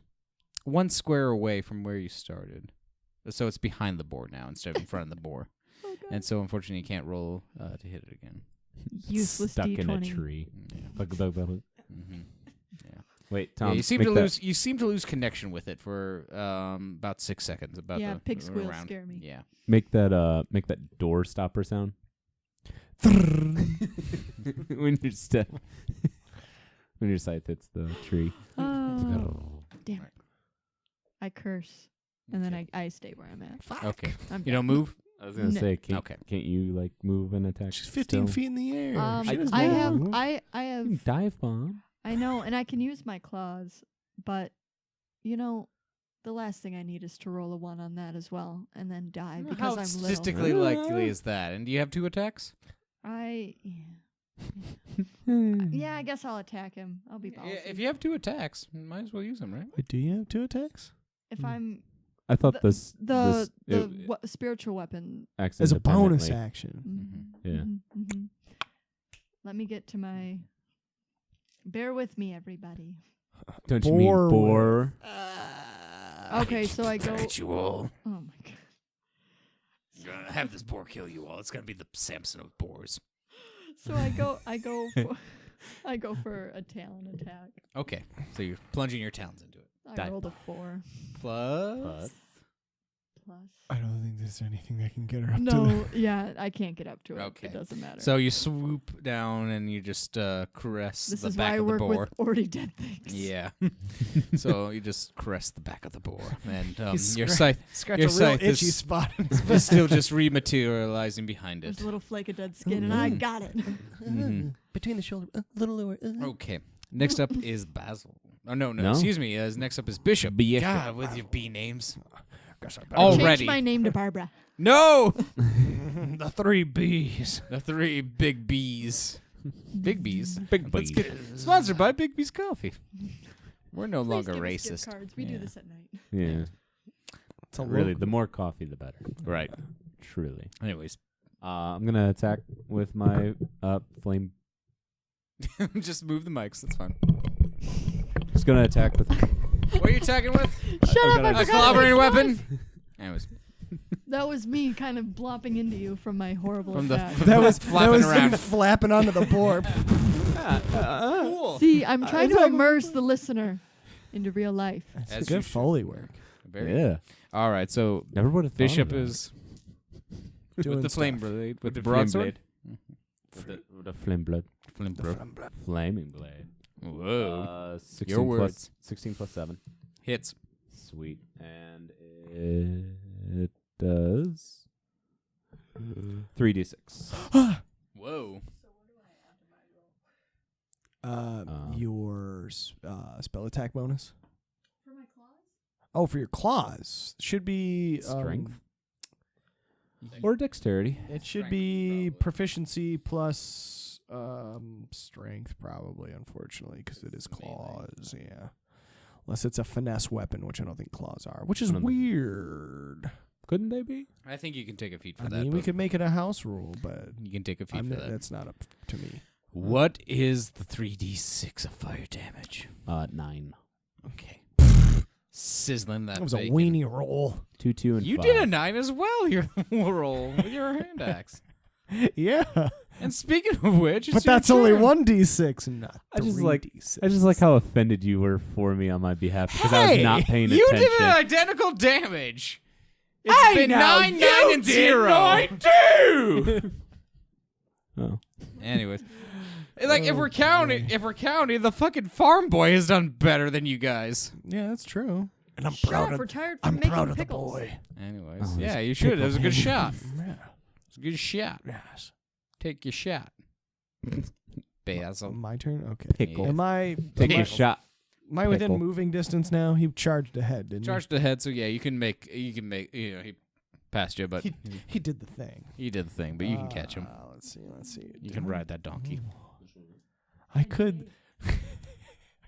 1 square away from where you started. So it's behind the boar now instead of in front of the boar. Oh, God. And so unfortunately you can't roll to hit it again. Useless Stuck D20. in a tree. Yeah. Mm-hmm. Yeah. Wait, Tom. Yeah, you seem make to that- lose. You seem to lose connection with it for about 6 seconds. About Yeah, the pig squeals around. scare me. Yeah. Make that door stopper sound. when your step, when your scythe hits the tree. Oh, damn it. I curse, and then Okay. I stay where I'm at. Okay. I'm You don't done. move. I was gonna No. say, can't Okay. you move and attack? She's 15 still? feet in the air. Um, She doesn't I move. have, I You can have, dive bomb. I know, and I can use my claws, but the last thing I need is to roll a 1 on that as well, and then die because How I'm little. statistically likely is that? And do you have 2 attacks? Yeah, I guess I'll attack him. I'll be ballsy. If you have 2 attacks, you might as well use them, right? Wait, do you have 2 attacks? If I'm I thought this spiritual weapon. acts As a bonus independently. action. Yeah. Let me get to my. Bear with me, everybody. Don't you mean Boar boar? Okay, so I go. you all. Oh my god. Gonna have this boar kill you all. It's gonna be the Samson of boars. So I go for a talon attack. Okay, so you're plunging your talons into it. I Die. rolled a 4 Plus. plus. I don't think there's anything that can get her up to No, yeah, I can't get up to it. Okay. It doesn't matter. So you swoop down and you just caress this the is why back I of the work boar. with already dead things. Yeah. So you just caress the back of the boar, and You your scra- scythe Scratch Your a real scythe itchy is- spot. is still just rematerializing behind There's it. a little flake of dead skin, and I got it. Mhm. Between the shoulder, a little lower. Okay. Next up is Basil. Oh no, No? excuse me. Next up is Bishop. Bishop. God, with your B names. Guess I I better- Already. changed my name to Barbara. No. the 3 B's. The 3 big B's. Big B's. Big Let's B's. get sponsored by Big B's Coffee. We're no Please longer give us gift racist. cards. We do Yeah. this at night. Yeah. It's a Really, local- the more coffee, the better. Right. Truly. Anyways, I'm gonna attack with my flame. just move the mics. That's fine. Just gonna attack with. What are you attacking with? Shut up! gonna- I A forgot clobbering what it was. weapon. Anyways, That was me kind of blopping into you from my horrible From the- attack. That was Flapping him around. flapping onto the board. cool. See, I'm trying to thought- immerse the listener into real life. That's As good you should. Foley work. Very Yeah. All right. So Never would have. Bishop is Doing with the flame stuff. blade, with With the the flame broadsword. with the flame blood, Flame bro. flaming blade. Whoa. 16 Your plus words. 16 plus 7. Hits. Sweet. And it does 3d6. Whoa. Your spell attack bonus. For my claws? Oh, for your claws. Should be Strength? Or dexterity. It should Strength, be probably. proficiency plus Strength probably, unfortunately, because it is claws. Yeah, unless it's a finesse weapon, which I don't think claws are, which is weird. Couldn't they be? I think you can take a feat for I that. mean, we but could make it a house rule, but you can take a feat for that. that's not up to me. What is the 3d6 of fire damage? 9. Okay. Sizzling that. That was a bacon. weenie roll. 2, 2, and You 5. did a 9 as well. Your roll with your hand axe. Yeah, And speaking of which, it's but your that's only turn. 1d6, not I just 3d6. I just like how offended you were for me on my behalf because I was Hey, not paying You attention. did an identical damage. It's been 9, 9, and 0. I do. Oh. Anyways, like if we're counting, the fucking farm boy has done better than you guys. Yeah, that's true. And I'm Shut up, retired from I'm making proud of the pickles. boy. Anyways, Oh, yeah, this you should. It was a good shot. Yeah. It's a good shot. Yes. Take your shot. Basil. My turn. Okay. Pickle. Am I? Take am a I- shot. Am I within Pickle. moving distance now? He charged ahead, didn't Charged ahead, so yeah, you can make. He passed you, but he? He did the thing. he did the thing. But you can catch him. Let's see. You can ride that donkey. I could. I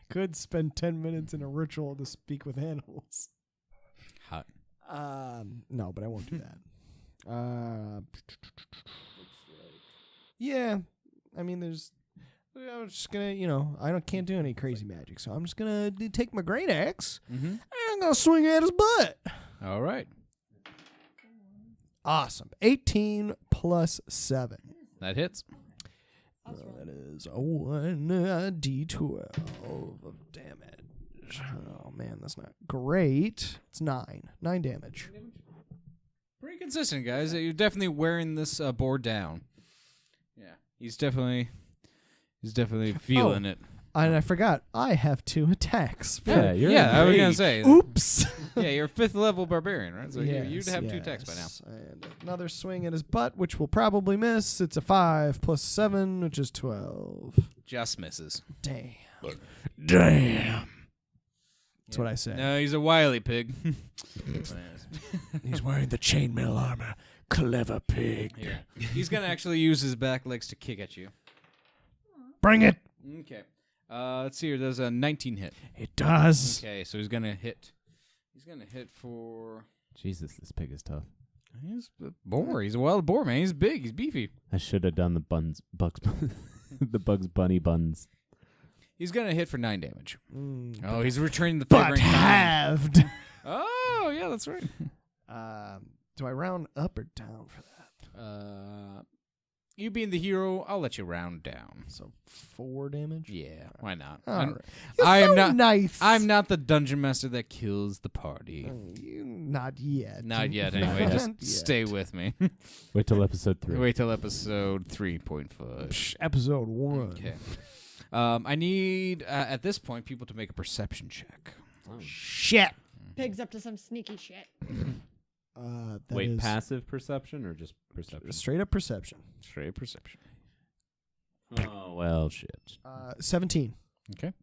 could spend 10 minutes in a ritual to speak with animals. Hot. No, but I won't do that. Yeah, I mean, I'm just gonna, can't do any crazy magic, so I'm just gonna take my great axe Mm-hmm. and I'm gonna swing at his butt. All right. Awesome. 18 plus 7. That hits. That is a 1d12 of damage. Oh man, that's not great. It's 9 damage. Pretty consistent, guys. You're definitely wearing this boar down. Yeah, he's definitely feeling it. And I forgot, I have 2 attacks. Yeah, you're I was gonna great. say. Oops. Yeah, you're 5th level barbarian, right? So you'd Yes, have 2 attacks by now. yes. And another swing at his butt, which will probably miss. It's a 5 plus 7, which is 12. Just misses. Damn. Damn. That's what I say. No, he's a wily pig. He's wearing the chainmail armor. Clever pig. Here. He's gonna actually use his back legs to kick at you. Bring it. Okay. Let's see here. There's a 19 hit. It does. Okay, so he's gonna hit. He's gonna hit for. Jesus, this pig is tough. He's a boar. He's a wild boar, man. He's big. He's beefy. I should have done the the Bugs Bunny buns. He's gonna hit for 9 damage. Mm, Oh, he's returning the favor but in kind. halved. Oh, yeah, that's right. Do I round up or down for that? You being the hero, I'll let you round down. So 4 damage? Yeah, why not? All I'm, right. You're I am so not. nice. I'm not the dungeon master that kills the party. Not yet. Not yet, anyway. Just Not yet. stay with me. Wait till episode 3. Wait till episode 3.5. Psh, episode 1. Okay. I need at this point people to make a perception check. Shit. Pigs up to some sneaky shit. That Wait, is passive perception or just perception? straight up perception. Straight perception. Oh, well, shit. 17. Okay.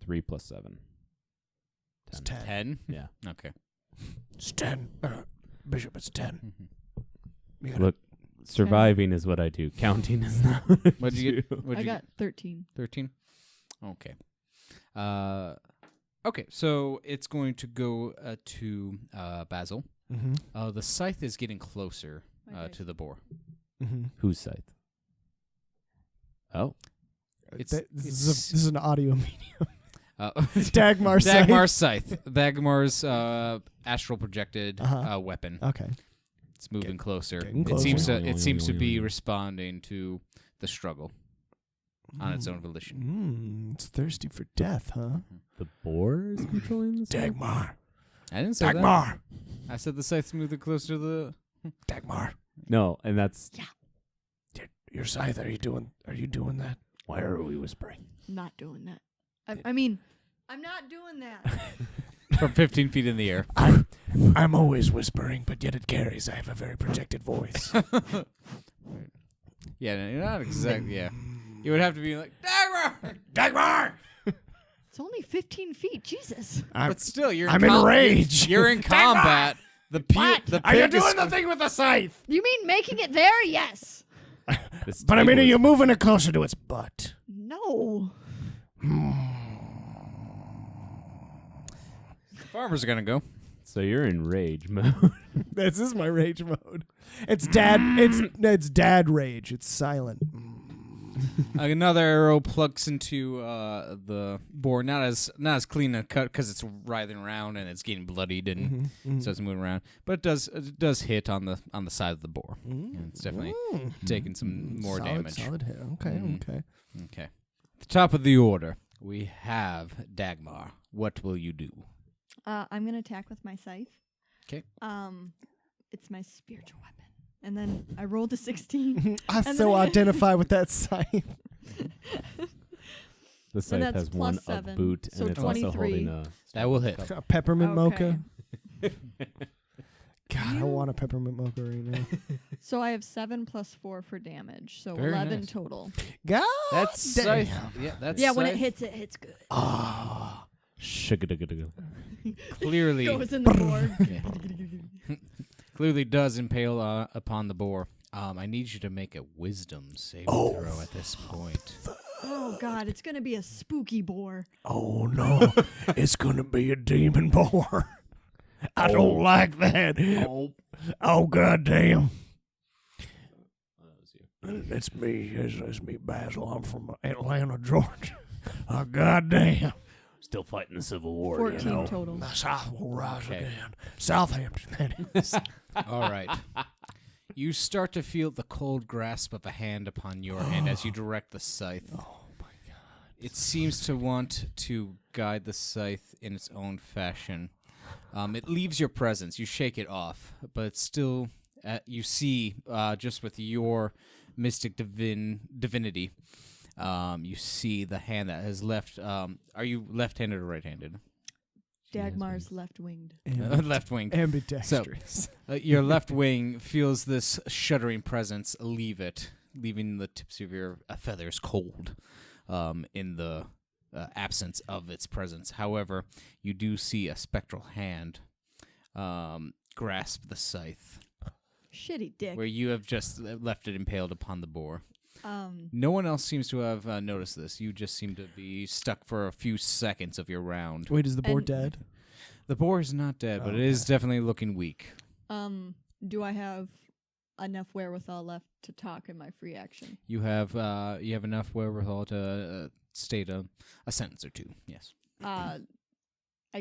3 plus 7. It's 10. 10. 10. Yeah. Okay. It's 10. Bishop, it's 10. You gotta- Look, surviving is what I do. Counting is not what I What'd you do. get? What'd I you got 13. 13. Okay. Okay. So it's going to go to Basil. Mm-hmm. The scythe is getting closer Okay. to the boar. Mm-hmm. Whose scythe? Oh. It's This is an audio medium. Dagmar's Dagmar scythe. Dagmar's astral projected Uh-huh. weapon. Okay. It's moving closer. getting It seems closer. to it seems to be responding to the struggle on its own Mm. volition. It's thirsty for death, huh? The boar is controlling the scythe? Dagmar. I didn't say that. Dagmar. I said the scythe's moving closer to the. Dagmar. No, and that's... Your scythe, are you doing that? Why are we whispering? Not doing that. I mean, I'm not doing that. From 15 feet in the air. I'm always whispering, but yet it carries. I have a very protected voice. Yeah, no, you're not exactly. Yeah, you would have to be like Dagmar. Dagmar! It's only 15 feet. Jesus. But still, you're. I'm in rage. You're in combat The pig. The Are you pig is- doing the thing with the scythe? You mean making it there? Yes. This But I mean, table are is- you moving it closer to its butt? No. Farmers are gonna go. So you're in rage mode. This is my rage mode. It's dad. It's dad rage. It's silent. Another arrow plugs into the boar. Not as clean a cut because it's writhing around and it's getting bloodied and so it's moving around. But it does hit on the side of the boar. And it's definitely taking some more damage. Solid hit. Okay. Okay. Okay. At the top of the order, we have Dagmar. What will you do? I'm gonna attack with my scythe. 'Kay. It's my spiritual weapon, and then I rolled a 16. I And so then- identify with that scythe. The scythe that's has one plus 7, up boot, so and it's also 23. holding a. That will hit. A peppermint Okay. mocha. God, I want a peppermint mocha right now. So I have 7 plus 4 for damage, so Very 11 nice. total. God, That's damn. Yeah, that's Yeah, when it scythe. hits, it hits good. Ah, Clearly, Goes in the board. clearly does impale upon the boar. I need you to make a wisdom saving throw at this point. Oh God, it's gonna be a spooky boar. oh no, it's gonna be a demon boar. I don't like that. Oh God damn. It's me. It's me, Basil. I'm from Atlanta, Georgia. Oh God damn. Still fighting the Civil War, 14 total. The South will rise Okay. again. Southampton, that is. All right. You start to feel the cold grasp of a hand upon your hand as you direct the scythe. Oh my God. It seems to want to guide the scythe in its own fashion. It leaves your presence. You shake it off, but it's still, you see, just with your mystic divinity, you see the hand that has left. Are you left-handed or right-handed? Dagmar's left-winged. Left wing. Ambidextrous. Your left wing feels this shuddering presence leave it, leaving the tips of your feathers cold in the absence of its presence. However, you do see a spectral hand grasp the scythe, Shitty dick. where you have just left it impaled upon the boar. Um, No one else seems to have noticed this. You just seem to be stuck for a few seconds of your round. Wait, is the boar And- dead? The boar is not dead, but it Okay. is definitely looking weak. do I have enough wherewithal left to talk in my free action? You have enough wherewithal to state a sentence or two. Yes. I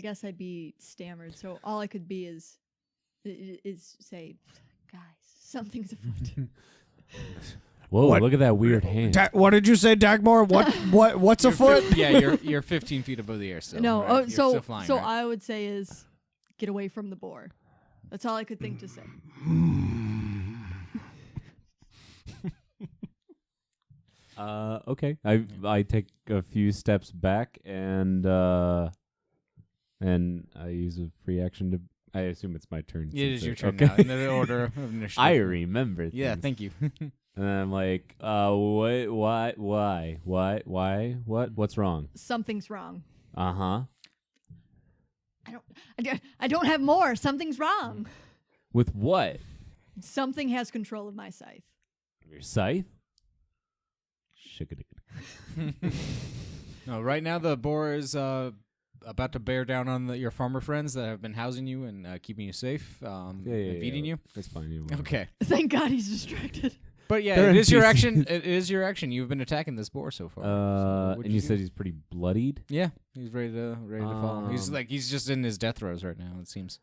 guess I'd be stammered, so all I could be is say, guys, something's afoot. Whoa! What? Look at that weird hand. What did you say, Dagmar? What's afoot? You're 15 feet above the air still. No, right? oh, You're so still flying, so right? I would say is get away from the boar. That's all I could think to say. Okay. I take a few steps back and I use a free action to. I assume it's my turn. It since is your it- turn okay. now. In the order of initiative. I remember. Yeah, things. thank you. And I'm like, wait, why, what's wrong? Something's wrong. Uh-huh. I don't have more. Something's wrong. With what? Something has control of my scythe. Your scythe? No, right now the boar is about to bear down on your farmer friends that have been housing you and keeping you safe, and feeding you. That's fine. Yeah, Okay, Thank God he's distracted. but yeah, They're it is your NPCs. action. It is your action. You've been attacking this boar so far. So what'd and you do? said he's pretty bloodied? Yeah, he's ready to fall. He's Um, he's just in his death throes right now. It seems.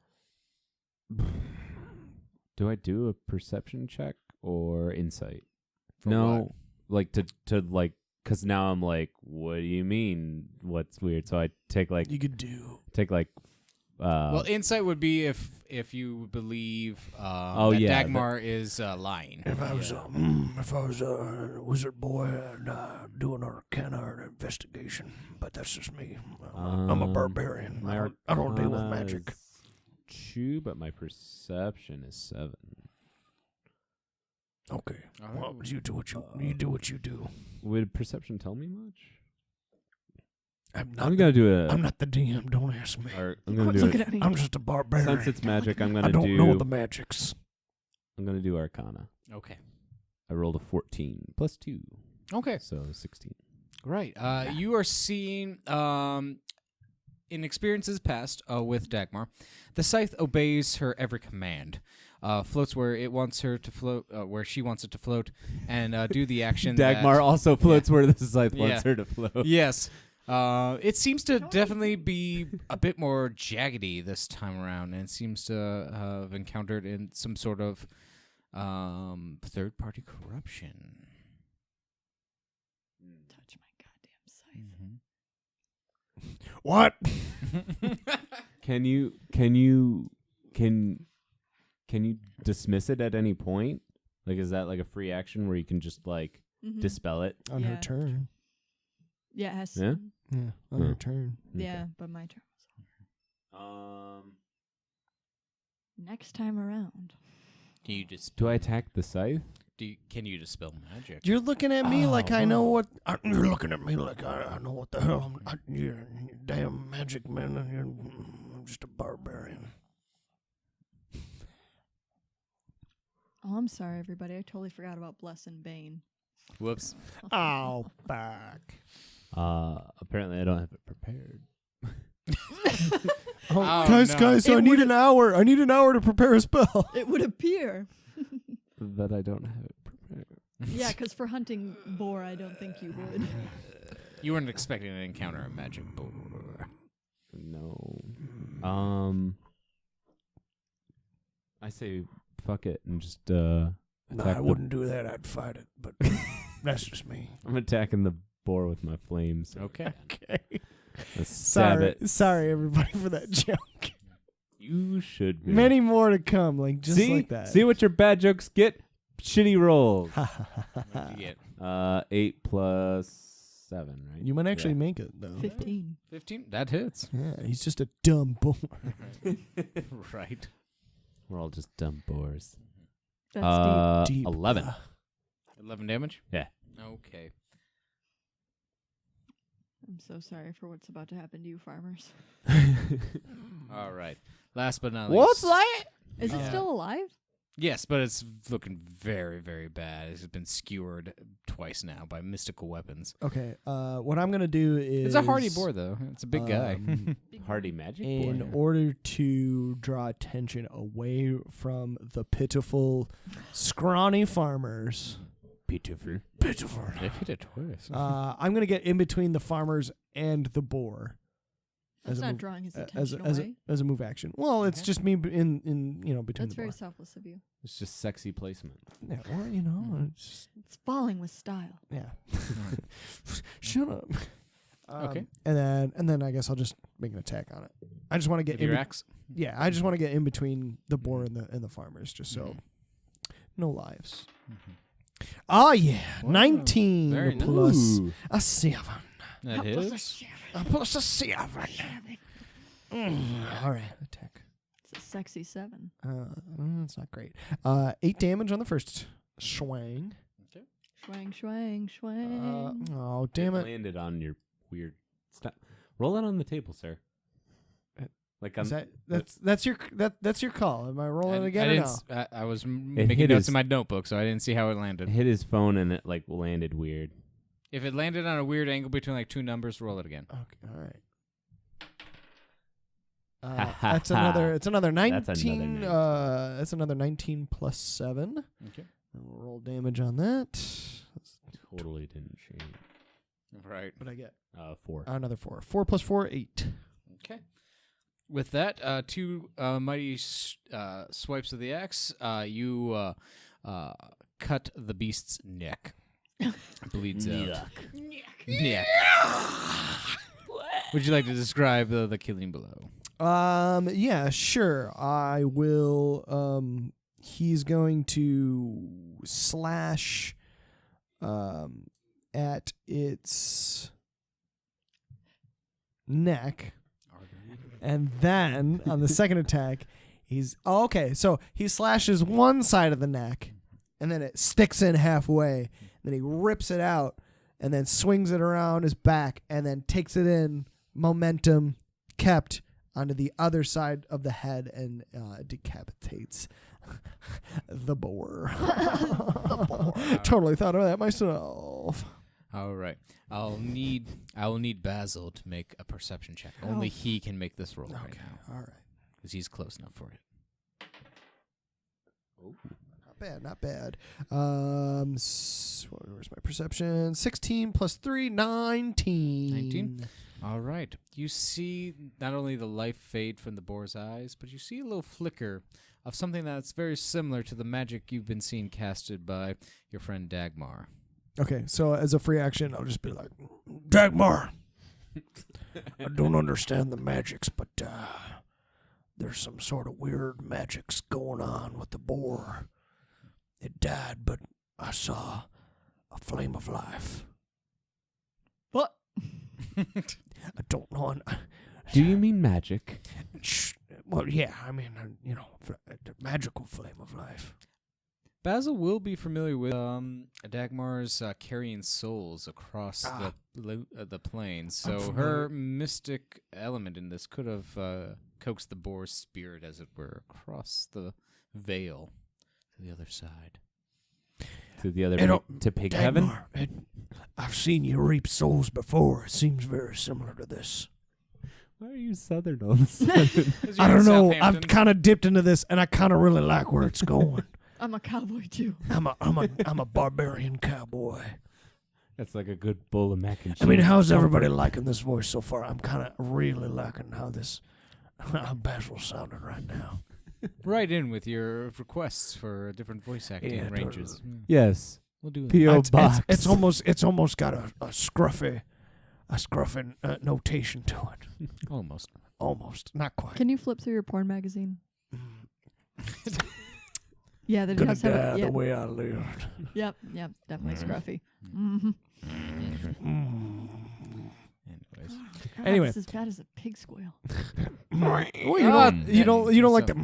Do I do a perception check or insight? For no, like to like, because now I'm like, what do you mean? What's weird? So I take like You could do. Well, insight would be if you believe Oh, that yeah, Dagmar is lying. If I was a wizard boy and doing an arcana or an investigation, but that's just me. I'm a barbarian. I don't deal with Arcana magic. is 2, but my perception is 7. Okay. All Well, right. you do what you do. Would perception tell me much? I'm I'm gonna do a. I'm not the DM. Don't ask me. Or I'm gonna Quit do looking it. at me. I'm just a barbarian. Since it's magic, I'm I gonna don't know the magics. I'm gonna do Arcana. Okay. I rolled a 14 plus 2, Okay. so 16. Right. You are seeing, in experiences past with Dagmar, the scythe obeys her every command. Floats where it wants her to float, where she wants it to float, and do the action. Dagmar that, also floats where the scythe Yeah. wants her to float. Yes. It seems to definitely be a bit more jaggedy this time around, and it seems to have encountered in some sort of third-party corruption. Touch my goddamn scythe. What? Can you dismiss it at any point? Like, is that like a free action where you can just like Mhm. dispel it? On her Yeah. turn. Yeah, it has Yeah? Yeah, on her turn. Yeah, but my turn was over. Next time around. Can you just Do I attack the scythe? can you dispel magic? You're looking at me like Oh, I know wow. what. You're looking at me like I know what the hell you're damn magic man. And I'm just a barbarian. Oh, I'm sorry, everybody. I totally forgot about Bless and Bane. Whoops. Oh, fuck. Apparently I don't have it prepared. Oh, Oh, guys, no. guys, It I need would've- an hour. I need an hour to prepare a spell. It would appear. That I don't have it prepared. Yeah, because for hunting boar, I don't think you would. You weren't expecting to encounter a magic boar. No. I say fuck it and just No, attack I wouldn't do that. I'd fight it, but that's just me. I'm attacking the boar with my flames. Okay. Okay. Let's stab it. Sorry, everybody, for that joke. You should be. Many more to come, like just See? like that. See what your bad jokes get? Shitty rolls. What'd you get? 8 plus 7, right? You might actually Yeah. make it though. 15. 15? That hits. Yeah, he's just a dumb boy. Right. We're all just dumb boars. That's Deep. 11. 11 damage? Yeah. Okay. I'm so sorry for what's about to happen to you, farmers. All right. Last but not What's least. that? Is it still alive? Yes, but it's looking very, very bad. It's been skewered twice now by mystical weapons. Okay, what I'm gonna do is It's a hardy boar, though. It's a big guy. Hardy magic in boar. order to draw attention away from the pitiful, scrawny farmers. Pitiful. Pitiful. They've hit it twice. I'm gonna get in between the farmers and the boar. That's As a not move- drawing his as attention a, away. as a move action. Well, it's Okay. just me in between That's the very boar. selfless of you. It's just sexy placement. Yeah, well, you know, it's just, It's falling with style. yeah. Shut up. Okay. And then I guess I'll just make an attack on it. I just want to get With in your be- axe? Yeah, I just want to get in between the boar and the farmers, just so Mhm. no lives. Oh yeah, Wow. 19 Very nice. plus Ooh. a 7. That hits. Plus a 7. All right, attack. It's a sexy 7. That's not great. 8 damage on the first swing. Schwang, schwang, schwang. Oh damn it! Landed on your weird stuff. Roll it on the table, sir. Like Is on that's your call? Am I rolling again I or didn't no? I was It making hit notes his- in my notebook, so I didn't see how it landed. hit his phone and it like landed weird. If it landed on a weird angle between like two numbers, roll it again. Okay, all right. That's another. It's another 19. That's another 19. That's another 19 plus 7. Okay. And we'll roll damage on that. Totally didn't change. Right. What I get? 4. Another 4. 4 plus 4, 8. Okay. With that, two mighty swipes of the axe, you cut the beast's neck. It bleeds out. Neck. Would you like to describe the killing blow? Yeah, sure. I will. He's going to slash at its neck, and then on the second attack, okay. So he slashes one side of the neck, and then it sticks in halfway. Then he rips it out, and then swings it around his back and then takes it in, momentum kept, onto the other side of the head and decapitates the boar. Totally thought of that myself. All right. I will need Basil to make a perception check. Only he can make this roll right now. All right. Because he's close enough for it. Not bad. Where's my perception? 16 plus 3, 19. 19? All right. You see not only the life fade from the boar's eyes, but you see a little flicker of something that's very similar to the magic you've been seeing casted by your friend Dagmar. Okay, so as a free action, I'll just be like, Dagmar, I don't understand the magics, but there's some sort of weird magics going on with the boar. It died, but I saw a flame of life. What? I don't know. Do you mean magic? Well, yeah, I mean, the magical flame of life. Basil will be familiar with Dagmar's carrying souls across the plains, so her mystic element in this could have coaxed the boar's spirit, as it were, across the veil to the other side. To the other, to pig heaven? I've seen you reap souls before. It seems very similar to this. Why are you southern all of a sudden? I don't know. I've kind of dipped into this, and I kind of really like where it's going. I'm a cowboy too. I'm a barbarian cowboy. That's like a good bowl of mac and cheese. I mean, how's everybody liking this voice so far? I'm kind of really liking how Basil's sounding right now. Right in with your requests for different voice acting ranges. Yes. We'll do that. P.O. box. It's almost got a scruffy notation to it. Almost, not quite. Can you flip through your porn magazine? Yeah, that Gonna does have die it. the way I lived. Yep, definitely scruffy. Mm-hmm. Anyways. God, Anyway. it's as bad as a pig squeal. You don't like the.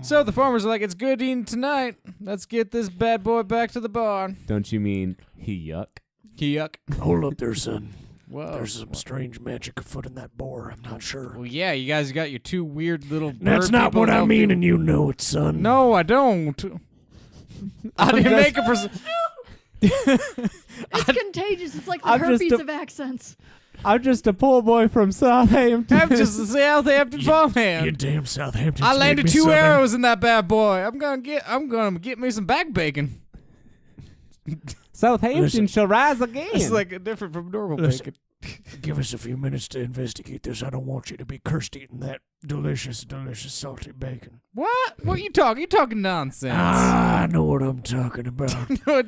So the farmers are like, it's good eating tonight. Let's get this bad boy back to the barn. Don't you mean he yuck? Yuck. Hold up there, son. Whoa. There's some strange magic afoot in that boar. I'm not sure. Well, yeah, you guys got your two weird little That's bird not people what I help mean, you. and you know it, son. No, I don't. I didn't make a It's contagious. It's like the I'm just herpes a- of accents. I'm just a poor boy from Southampton. I'm just a Southampton You farmhand. damn Southampton. I landed 2 arrows in that bad boy. I'm gonna get me some back bacon. Southampton Listen. shall rise again. It's like different from normal Listen. bacon. Give us a few minutes to investigate this. I don't want you to be cursed eating that delicious salty bacon. What? What you talking? You talking nonsense? I know what I'm talking about.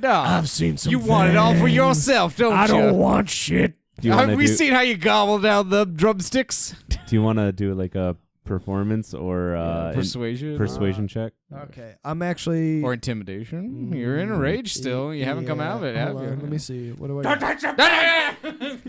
No. I've seen some You want it all for things. yourself, don't you? I don't want shit. do you want Have we seen how you gobble down the drumsticks? Do you want to do like a performance or Persuasion. check? Okay, I'm actually. Or intimidation. You're in a rage still. You haven't come out of it, have Hold you? on, let me see. What do I?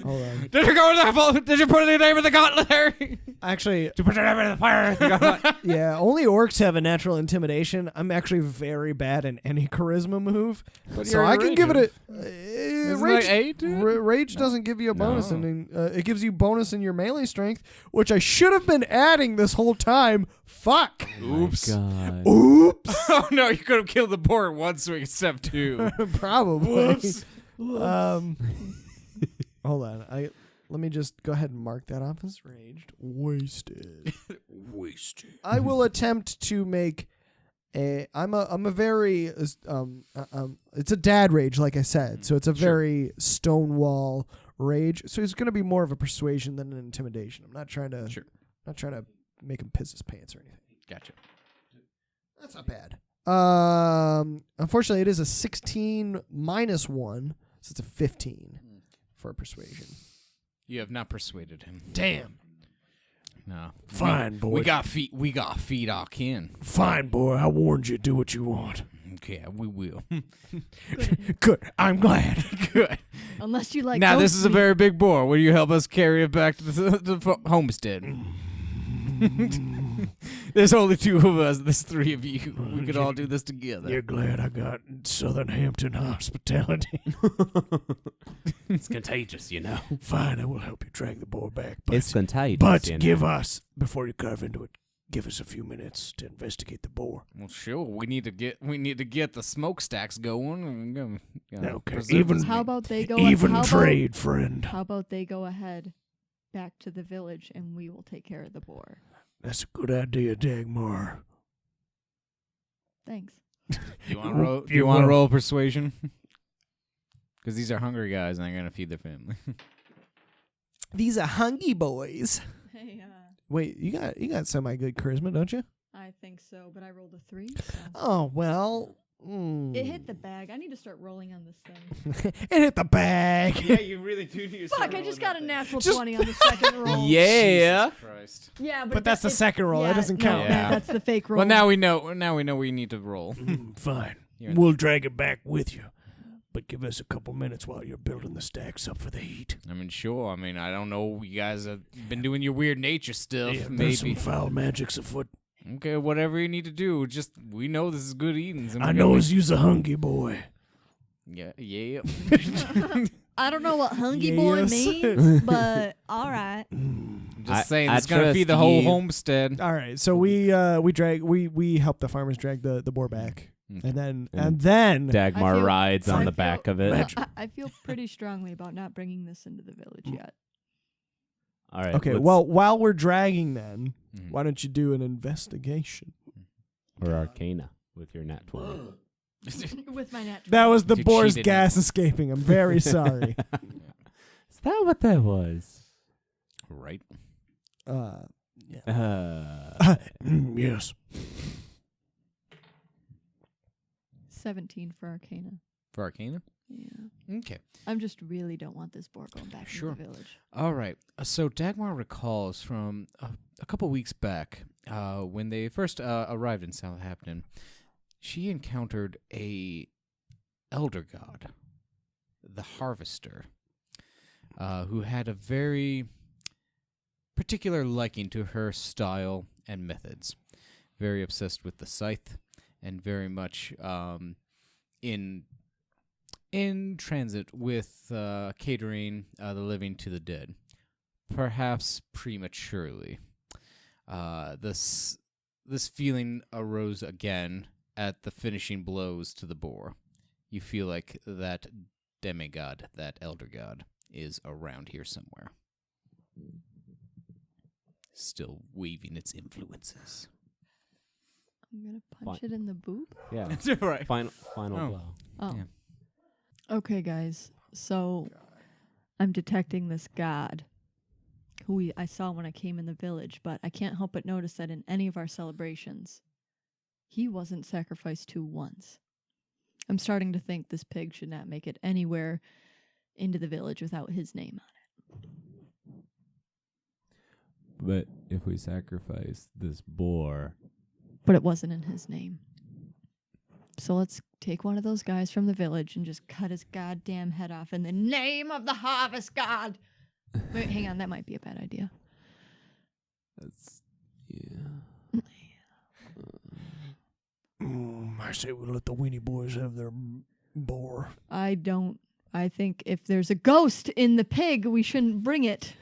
Hold on. Did you go in the Did you put the name of the gauntlet there? Actually, Did you put the name of the fire? yeah, only orcs have a natural intimidation. I'm actually very bad in any charisma move, But so you're I a can give it a. Isn't Rage, it 8? rage doesn't give you a bonus, No. and it gives you bonus in your melee strength, which I should have been adding this whole time. Fuck. Oops. God. Oops. Oh no, you could have killed the boar in one swing instead of 2. Probably. Whoops. Hold on. Let me just go ahead and mark that off as raged. Wasted. Wasted. I will attempt to make I'm a very it's a dad rage, like I said. So it's a very stonewall rage. So it's going to be more of a persuasion than an intimidation. I'm not trying to make him piss his pants or anything. Gotcha. That's not bad. Unfortunately, it is a 16 minus 1, so it's a 15 for persuasion. You have not persuaded him. Damn. No. Fine, boy. We got feed our kin. Fine, boy. I warned you. Do what you want. Okay, we will. Good. I'm glad. Good. Unless you like. Now goat this is a meat. very big boar. Will you help us carry it back to the homestead? There's only two of us. There's three of you. We could all do this together. You're glad I got Southern Hampton hospitality. It's contagious, you know. Fine, I will help you drag the boar back. But, It's contagious. but you know. give us, before you carve into it, give us a few minutes to investigate the boar. Well, sure. We need to get the smokestacks going. And, Okay, preserve even- this How meat. about they go? Even how about- trade, friend. How about they go ahead back to the village and we will take care of the boar? That's a good idea, Dagmar. Thanks. You want to roll? You're You want to wel- roll persuasion? Because these are hungry guys and they're gonna feed their family. These are hungry boys. Hey, Wait, you got semi good charisma, don't you? I think so, but I rolled a 3. So. Oh well. It hit the bag. I need to start rolling on this thing. It hit the bag. you really do need to Fuck! I just got a natural Just- 20 on the second roll. Yeah. Christ. Yeah, But that's the it's- second roll. Yeah, That doesn't no, count. Yeah. that's the fake roll. Well, now we know. Now we know we need to roll. Fine. You're- We'll drag it back with you. But give us a couple minutes while you're building the stacks up for the heat. I mean, sure. I mean, I don't know. You guys have been doing your weird nature stuff. Yeah, there's some Maybe. foul magics afoot. Okay, whatever you need to do. Just we know this is good eating. I know as you's a hungry boy. Yeah, yeah. I don't know what hungry boy Yes. means, but all right. Just saying, I it's gonna feed the trust whole you. homestead. All right, so we help the farmers drag the boar back, Okay. and And then Dagmar I feel- rides on I the feel- back of it. I feel pretty strongly about not bringing this into the village yet. All right. okay. let's- Well, while we're dragging, then Mhm. why don't you do an investigation? or Arcana with your nat 20. With my natural. That was the You boar's cheated. gas escaping. I'm very sorry. Is that what that was? Right. Yeah. Yes. 17 for Arcana. For Arcana. Yeah. Okay. I just really don't want this boar going back Sure. into the village. All right. So Dagmar recalls from a couple weeks back when they first arrived in Southampton, she encountered a elder god, the Harvester, who had a very particular liking to her style and methods. Very obsessed with the scythe, and very much in transit with catering the living to the dead, perhaps prematurely. This feeling arose again at the finishing blows to the boar. You feel like that demigod, that elder god, is around here somewhere, still weaving its influences. I'm going to punch it in the boob. Yeah. Right. Final Oh. blow. Oh. Yeah. Okay, guys. So I'm detecting this god who I saw when I came in the village, but I can't help but notice that in any of our celebrations, he wasn't sacrificed to once. I'm starting to think this pig should not make it anywhere into the village without his name on it. But if we sacrifice this boar, But it wasn't in his name. So let's take one of those guys from the village and just cut his goddamn head off in the name of the harvest god. Wait, hang on, that might be a bad idea. that's yeah. I say we let the weenie boys have their boar. I think if there's a ghost in the pig, we shouldn't bring it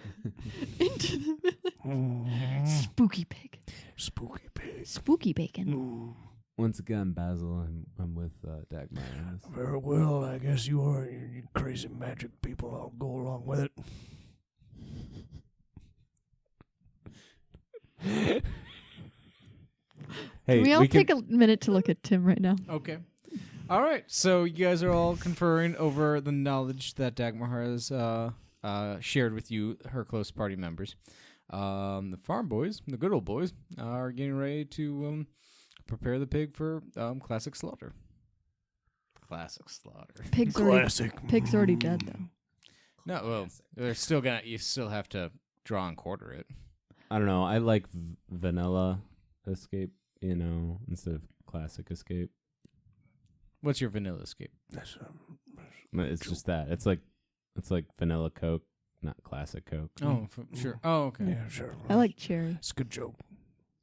into the village. Spooky pig. Spooky pig. Spooky bacon. Once again, Basil, I'm with Dagmar on this. Very well, I guess you are. You crazy magic people. I'll go along with it. Hey, Can we all take a minute to look at Tim right now? Okay. All right. So you guys are all conferring over the knowledge that Dagmar has shared with you, her close party members. The farm boys, the good old boys, are getting ready to prepare the pig for classic slaughter. Classic slaughter. Pig's Classic. already dead though. No, well, they're still gonna. You still have to draw and quarter it. I don't know. I like vanilla escape, instead of classic escape. What's your vanilla escape? That's, But it's just that. It's like vanilla Coke, not classic Coke. Oh, sure. Oh, okay. yeah, sure. I like cherry. It's a good joke.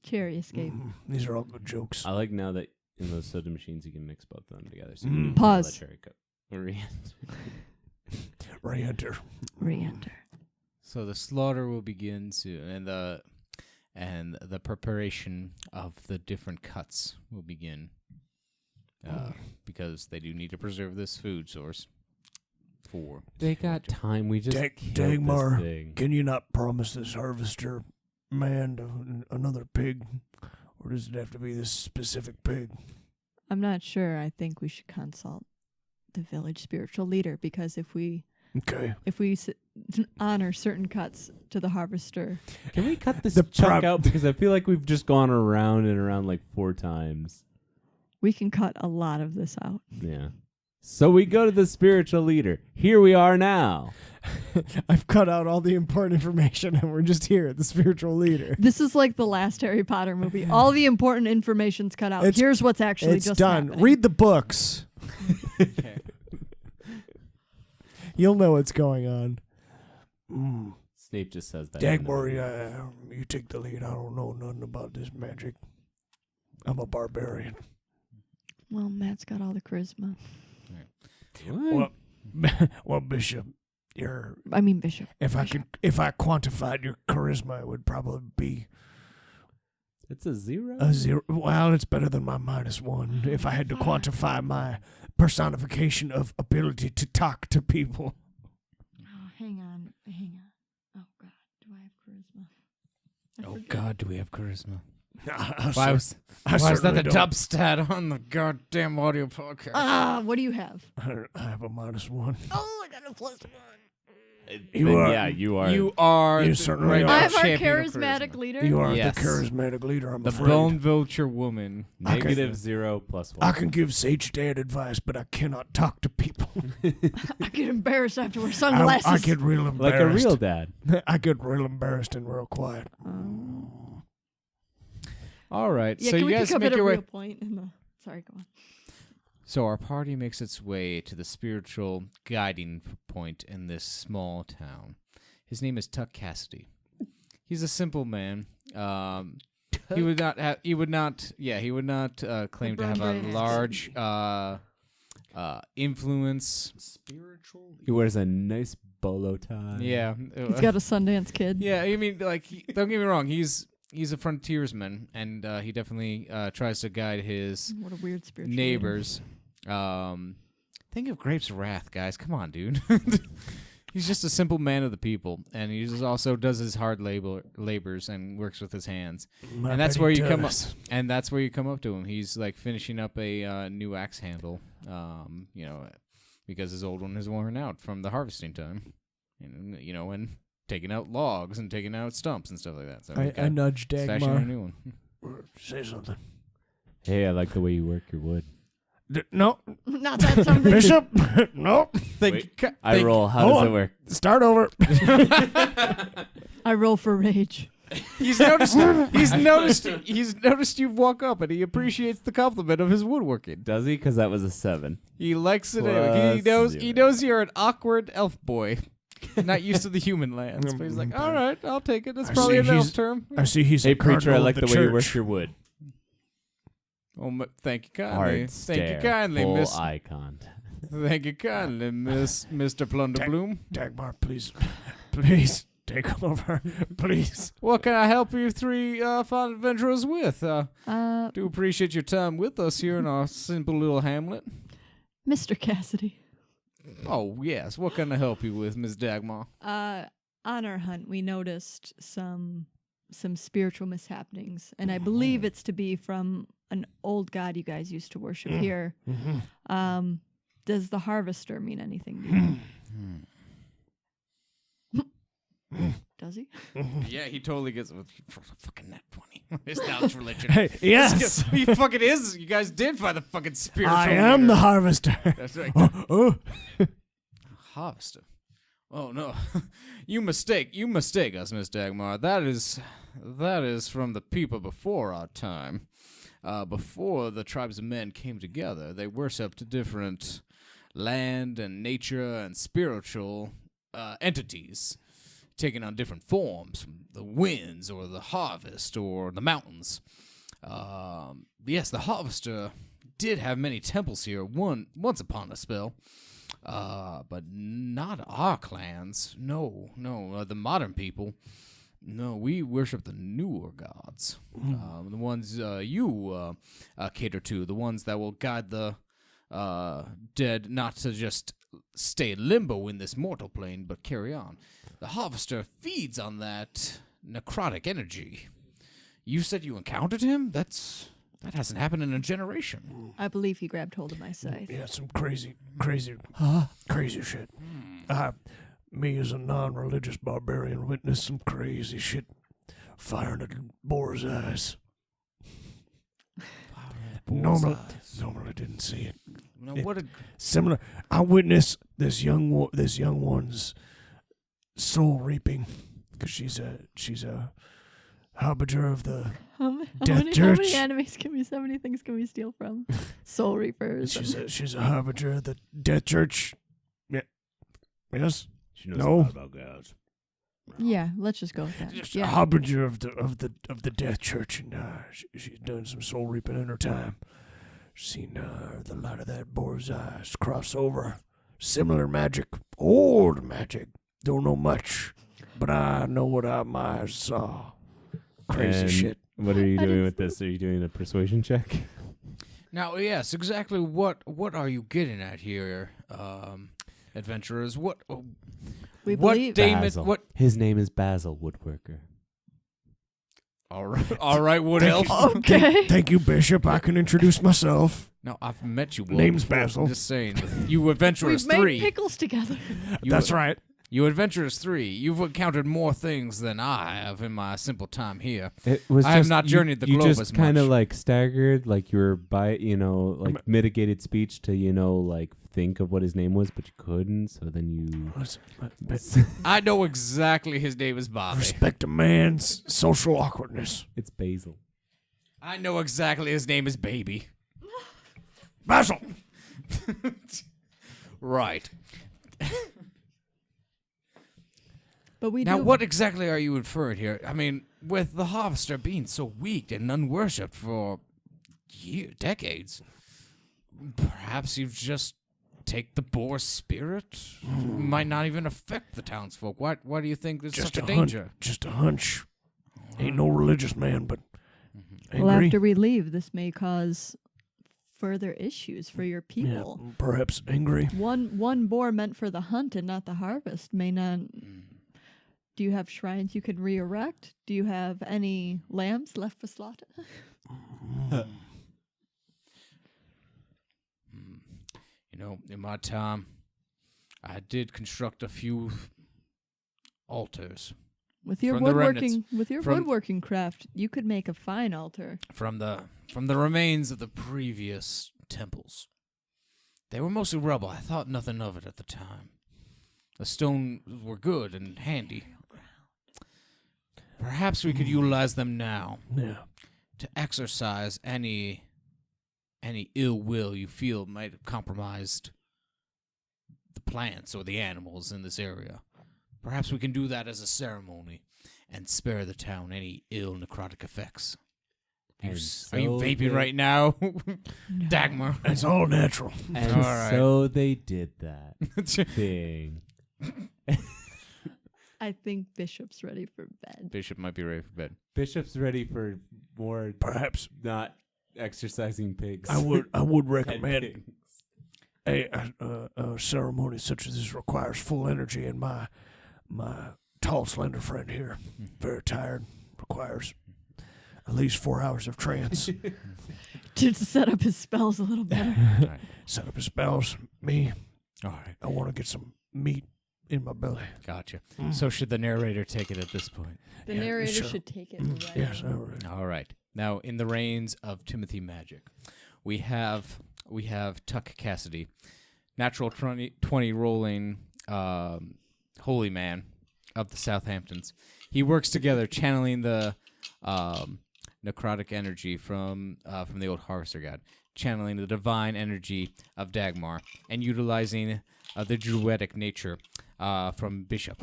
Cherry escape. These are all good jokes. I like now that in those soda machines you can mix both of them together. So Mm. you can Pause. let cherry coke. Re-enter. Re-enter. So the slaughter will begin soon, and the preparation of the different cuts will begin, because they do need to preserve this food source. For They got time. We just killed Dagmar, this thing. can you not promise this harvester man another pig? Or does it have to be this specific pig? I'm not sure. I think we should consult the village spiritual leader, because if we Okay. honor certain cuts to the harvester, Can we cut this The chunk out? Because I feel like we've just gone around and around like 4 times. we can cut a lot of this out. Yeah. So we go to the spiritual leader. Here we are now. I've cut out all the important information and we're just here at the spiritual leader. This is like the last Harry Potter movie. All the important information's cut out. Here's what's actually It's just done. happening. Read the books. okay. You'll know what's going on. Mm. Snape just says that. Dagmar, you take the lead. I don't know nothing about this magic. I'm a barbarian. Well, Matt's got all the charisma. What? Well, Bishop, Bishop. if I quantified your charisma, it would probably be It's a 0? a 0. Well, it's better than my -1. If I had to quantify my personification of ability to talk to people. Oh, hang on. Oh, God. Do I have charisma? I Oh forget. God, do we have charisma? I Why was that certainly the don't. dub stat on the goddamn audio podcast? What do you have? I have a -1. Oh, I got a +1. You are. Yeah, you are. You are You certainly right are. now I'm our champion of charismatic charisma. leader. You are Yes. the charismatic leader, I'm The afraid. bone vulture woman. Negative 0 plus 1. I can give sage dad advice, but I cannot talk to people. I get embarrassed after wear I sunglasses. get real Like embarrassed. a real dad. I get real embarrassed and real quiet. All right. Yeah, so can you we guys pick up make at a your way. real point in the... Sorry, go on. So our party makes its way to the spiritual guiding point in this small town. His name is Tuck Cassidy. He's a simple man. He would not have. He would not. Yeah, he would not claim to have a LeBron James. large influence. Spiritual? He wears a nice bolo tie. Yeah. He's got a Sundance Kid. Yeah, I mean, like, don't get me wrong. He's a frontiersman, and he definitely tries to guide his What a weird spiritual neighbors. Think of Grape's Wrath, guys. Come on, dude. He's just a simple man of the people, and he just also does his hard labors and works with his hands. And that's where you come up. And that's where you come up to him. He's like finishing up a new axe handle, because his old one is worn out from the harvesting time, and taking out logs and taking out stumps and stuff like that. So I nudged fashioning a Dagmar. new one. Say something. Hey, I like the way you work your wood. No, Not that something. Bishop. No. I roll. How Hold does on. it work? Start over. I roll for rage. He's noticed you walk up, and he appreciates the compliment of his woodworking. Does he? Because that was a 7. He likes it. Plus He 0. knows you're an awkward elf boy, not used to the human lands. But he's like, all right, I'll take it. That's I probably see an elf he's- term. I see he's Hey, a preacher, I cardinal like of the the way you church. work your wood. Oh, thank you kindly. Hard Thank you stare, kindly, full Miss. eye contact. Thank you kindly, Mr. Plunderbloom. Dagmar, please take over, please. What can I help you three fine adventurers with? Do Uh, appreciate your time with us here in our simple little hamlet. Mr. Cassidy. Oh yes, what can I help you with, Miss Dagmar? On our hunt, we noticed some spiritual mishappenings, and I believe it's to be from an old god you guys used to worship here. Does the harvester mean anything to you? Does he? Yeah, he totally gets it with fucking net 20. His knowledge religion. Hey, yes, He fucking is. You guys did find the fucking spiritual I am leader. the harvester. That's right. Oh, Harvester. Oh no, you mistake us, Miss Dagmar. That is from the people before our time. Before the tribes of men came together, they worshipped different land and nature and spiritual entities taken on different forms, from the winds or the harvest or the mountains. Yes, the harvester did have many temples here once upon a spell, but not our clans. No, the modern people. No, we worship the newer gods, the ones you cater to, the ones that will guide the dead not to just stay in limbo in this mortal plane, but carry on. The harvester feeds on that necrotic energy. You said you encountered him? That hasn't happened in a generation. I believe he grabbed hold of my scythe. Yeah, some crazy shit. Me as a non-religious barbarian witnessed some crazy shit firing at boar's eyes. Normally didn't see it. Now, what a Similar. I witnessed this young one's soul reaping because she's a harbinger of the Death How many Church. animes can we? How many things can we steal from? Soul Reapers. she's a harbinger of the Death Church. Yeah. Yes. She knows No. a lot about gods. Yeah, let's just go with that. Just a Yeah. harbinger of the Death Church, and she's done some soul reaping in her time. Seen the light of that boar's eyes cross over. Similar magic, old magic. Don't know much, but I know what my eyes saw. Crazy And shit. What are you I doing didn't with this? Are you doing a persuasion check? Now, yes, exactly. What are you getting at here, adventurers? We what believe. Damon? Basil. What? His name is Basil Woodworker. All right, Wood Elf. Okay. Thank you, Bishop. I can introduce myself. No, I've met you. Will, Name's before. Basil. I'm just saying, you adventurers We've made three. pickles together. That's right. You adventurers three. You've encountered more things than I have in my simple time here. It was I have just, not journeyed the you globe just as kind of much. like staggered, like you were like mitigated speech to, like think of what his name was, but you couldn't. So then you. I know exactly his name is Bobby. Respect a man's social awkwardness. It's Basil. I know exactly his name is Baby. Basil. Right. But we Now, do. what exactly are you inferring here? I mean, with the harvester being so weak and unworshipped for decades, perhaps you just take the boar spirit? Might not even affect the townsfolk. Why do you think there's such a danger? Just a hunch. Ain't no religious man, but Well, angry. after we leave, this may cause further issues for your Yeah, people. perhaps angry. One boar meant for the hunt and not the harvest may not. Do you have shrines you could re-erect? Do you have any lambs left for slaughter? In my time, I did construct a few altars With your From the woodworking, remnants. From- woodworking craft, you could make a fine altar. from the remains of the previous temples. They were mostly rubble. I thought nothing of it at the time. The stone were good and handy. Perhaps we could utilize them now Yeah. to exorcise any ill will you feel might have compromised the plants or the animals in this area. Perhaps we can do that as a ceremony and spare the town any ill necrotic effects. Are you So vaping they- right now? No. Dagmar. It's all natural. And All right. so they did that thing. I think Bishop's ready for bed. Bishop might be ready for bed. Bishop's ready for more Perhaps not exercising pigs. I would Dead recommend pigs. a ceremony such as this requires full energy, and my tall, slender friend here, very tired, requires at least 4 hours of trance. To set up his spells a little better. All right. Set up his spells. Me, All right. I want to get some meat in my belly. Gotcha. So should the narrator take it at this point? The Yeah, narrator sure. should take it right. Yes, all right. All right. Now, in the reigns of Timothy Magic, we have Tuck Cassidy, natural 20 rolling holy man of the Southamptons. He works together, channeling the necrotic energy from the old Harvester God, channeling the divine energy of Dagmar, and utilizing the druidic nature from Bishop.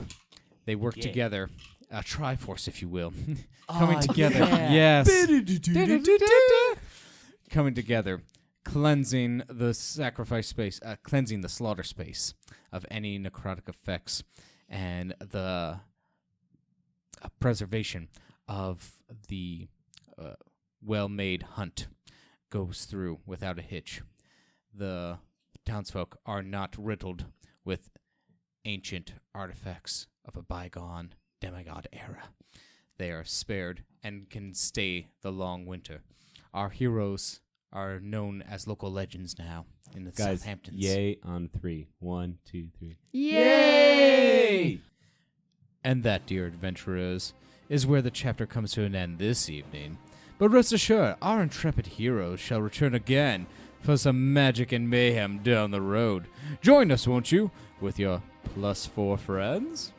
They work Yeah. together, a triforce, if you will, coming Oh, together. yeah. Yes, coming together, cleansing the sacrifice space, cleansing the slaughter space of any necrotic effects, and the preservation of the well-made hunt goes through without a hitch. The townsfolk are not riddled with ancient artifacts of a bygone demigod era. They are spared and can stay the long winter. Our heroes are known as local legends now in the Guys, Southamptons. yay on 3. 1, 2, 3. Yay! And that, dear adventurers, is where the chapter comes to an end this evening. But rest assured, our intrepid heroes shall return again for some magic and mayhem down the road. Join us, won't you, with your +4 friends?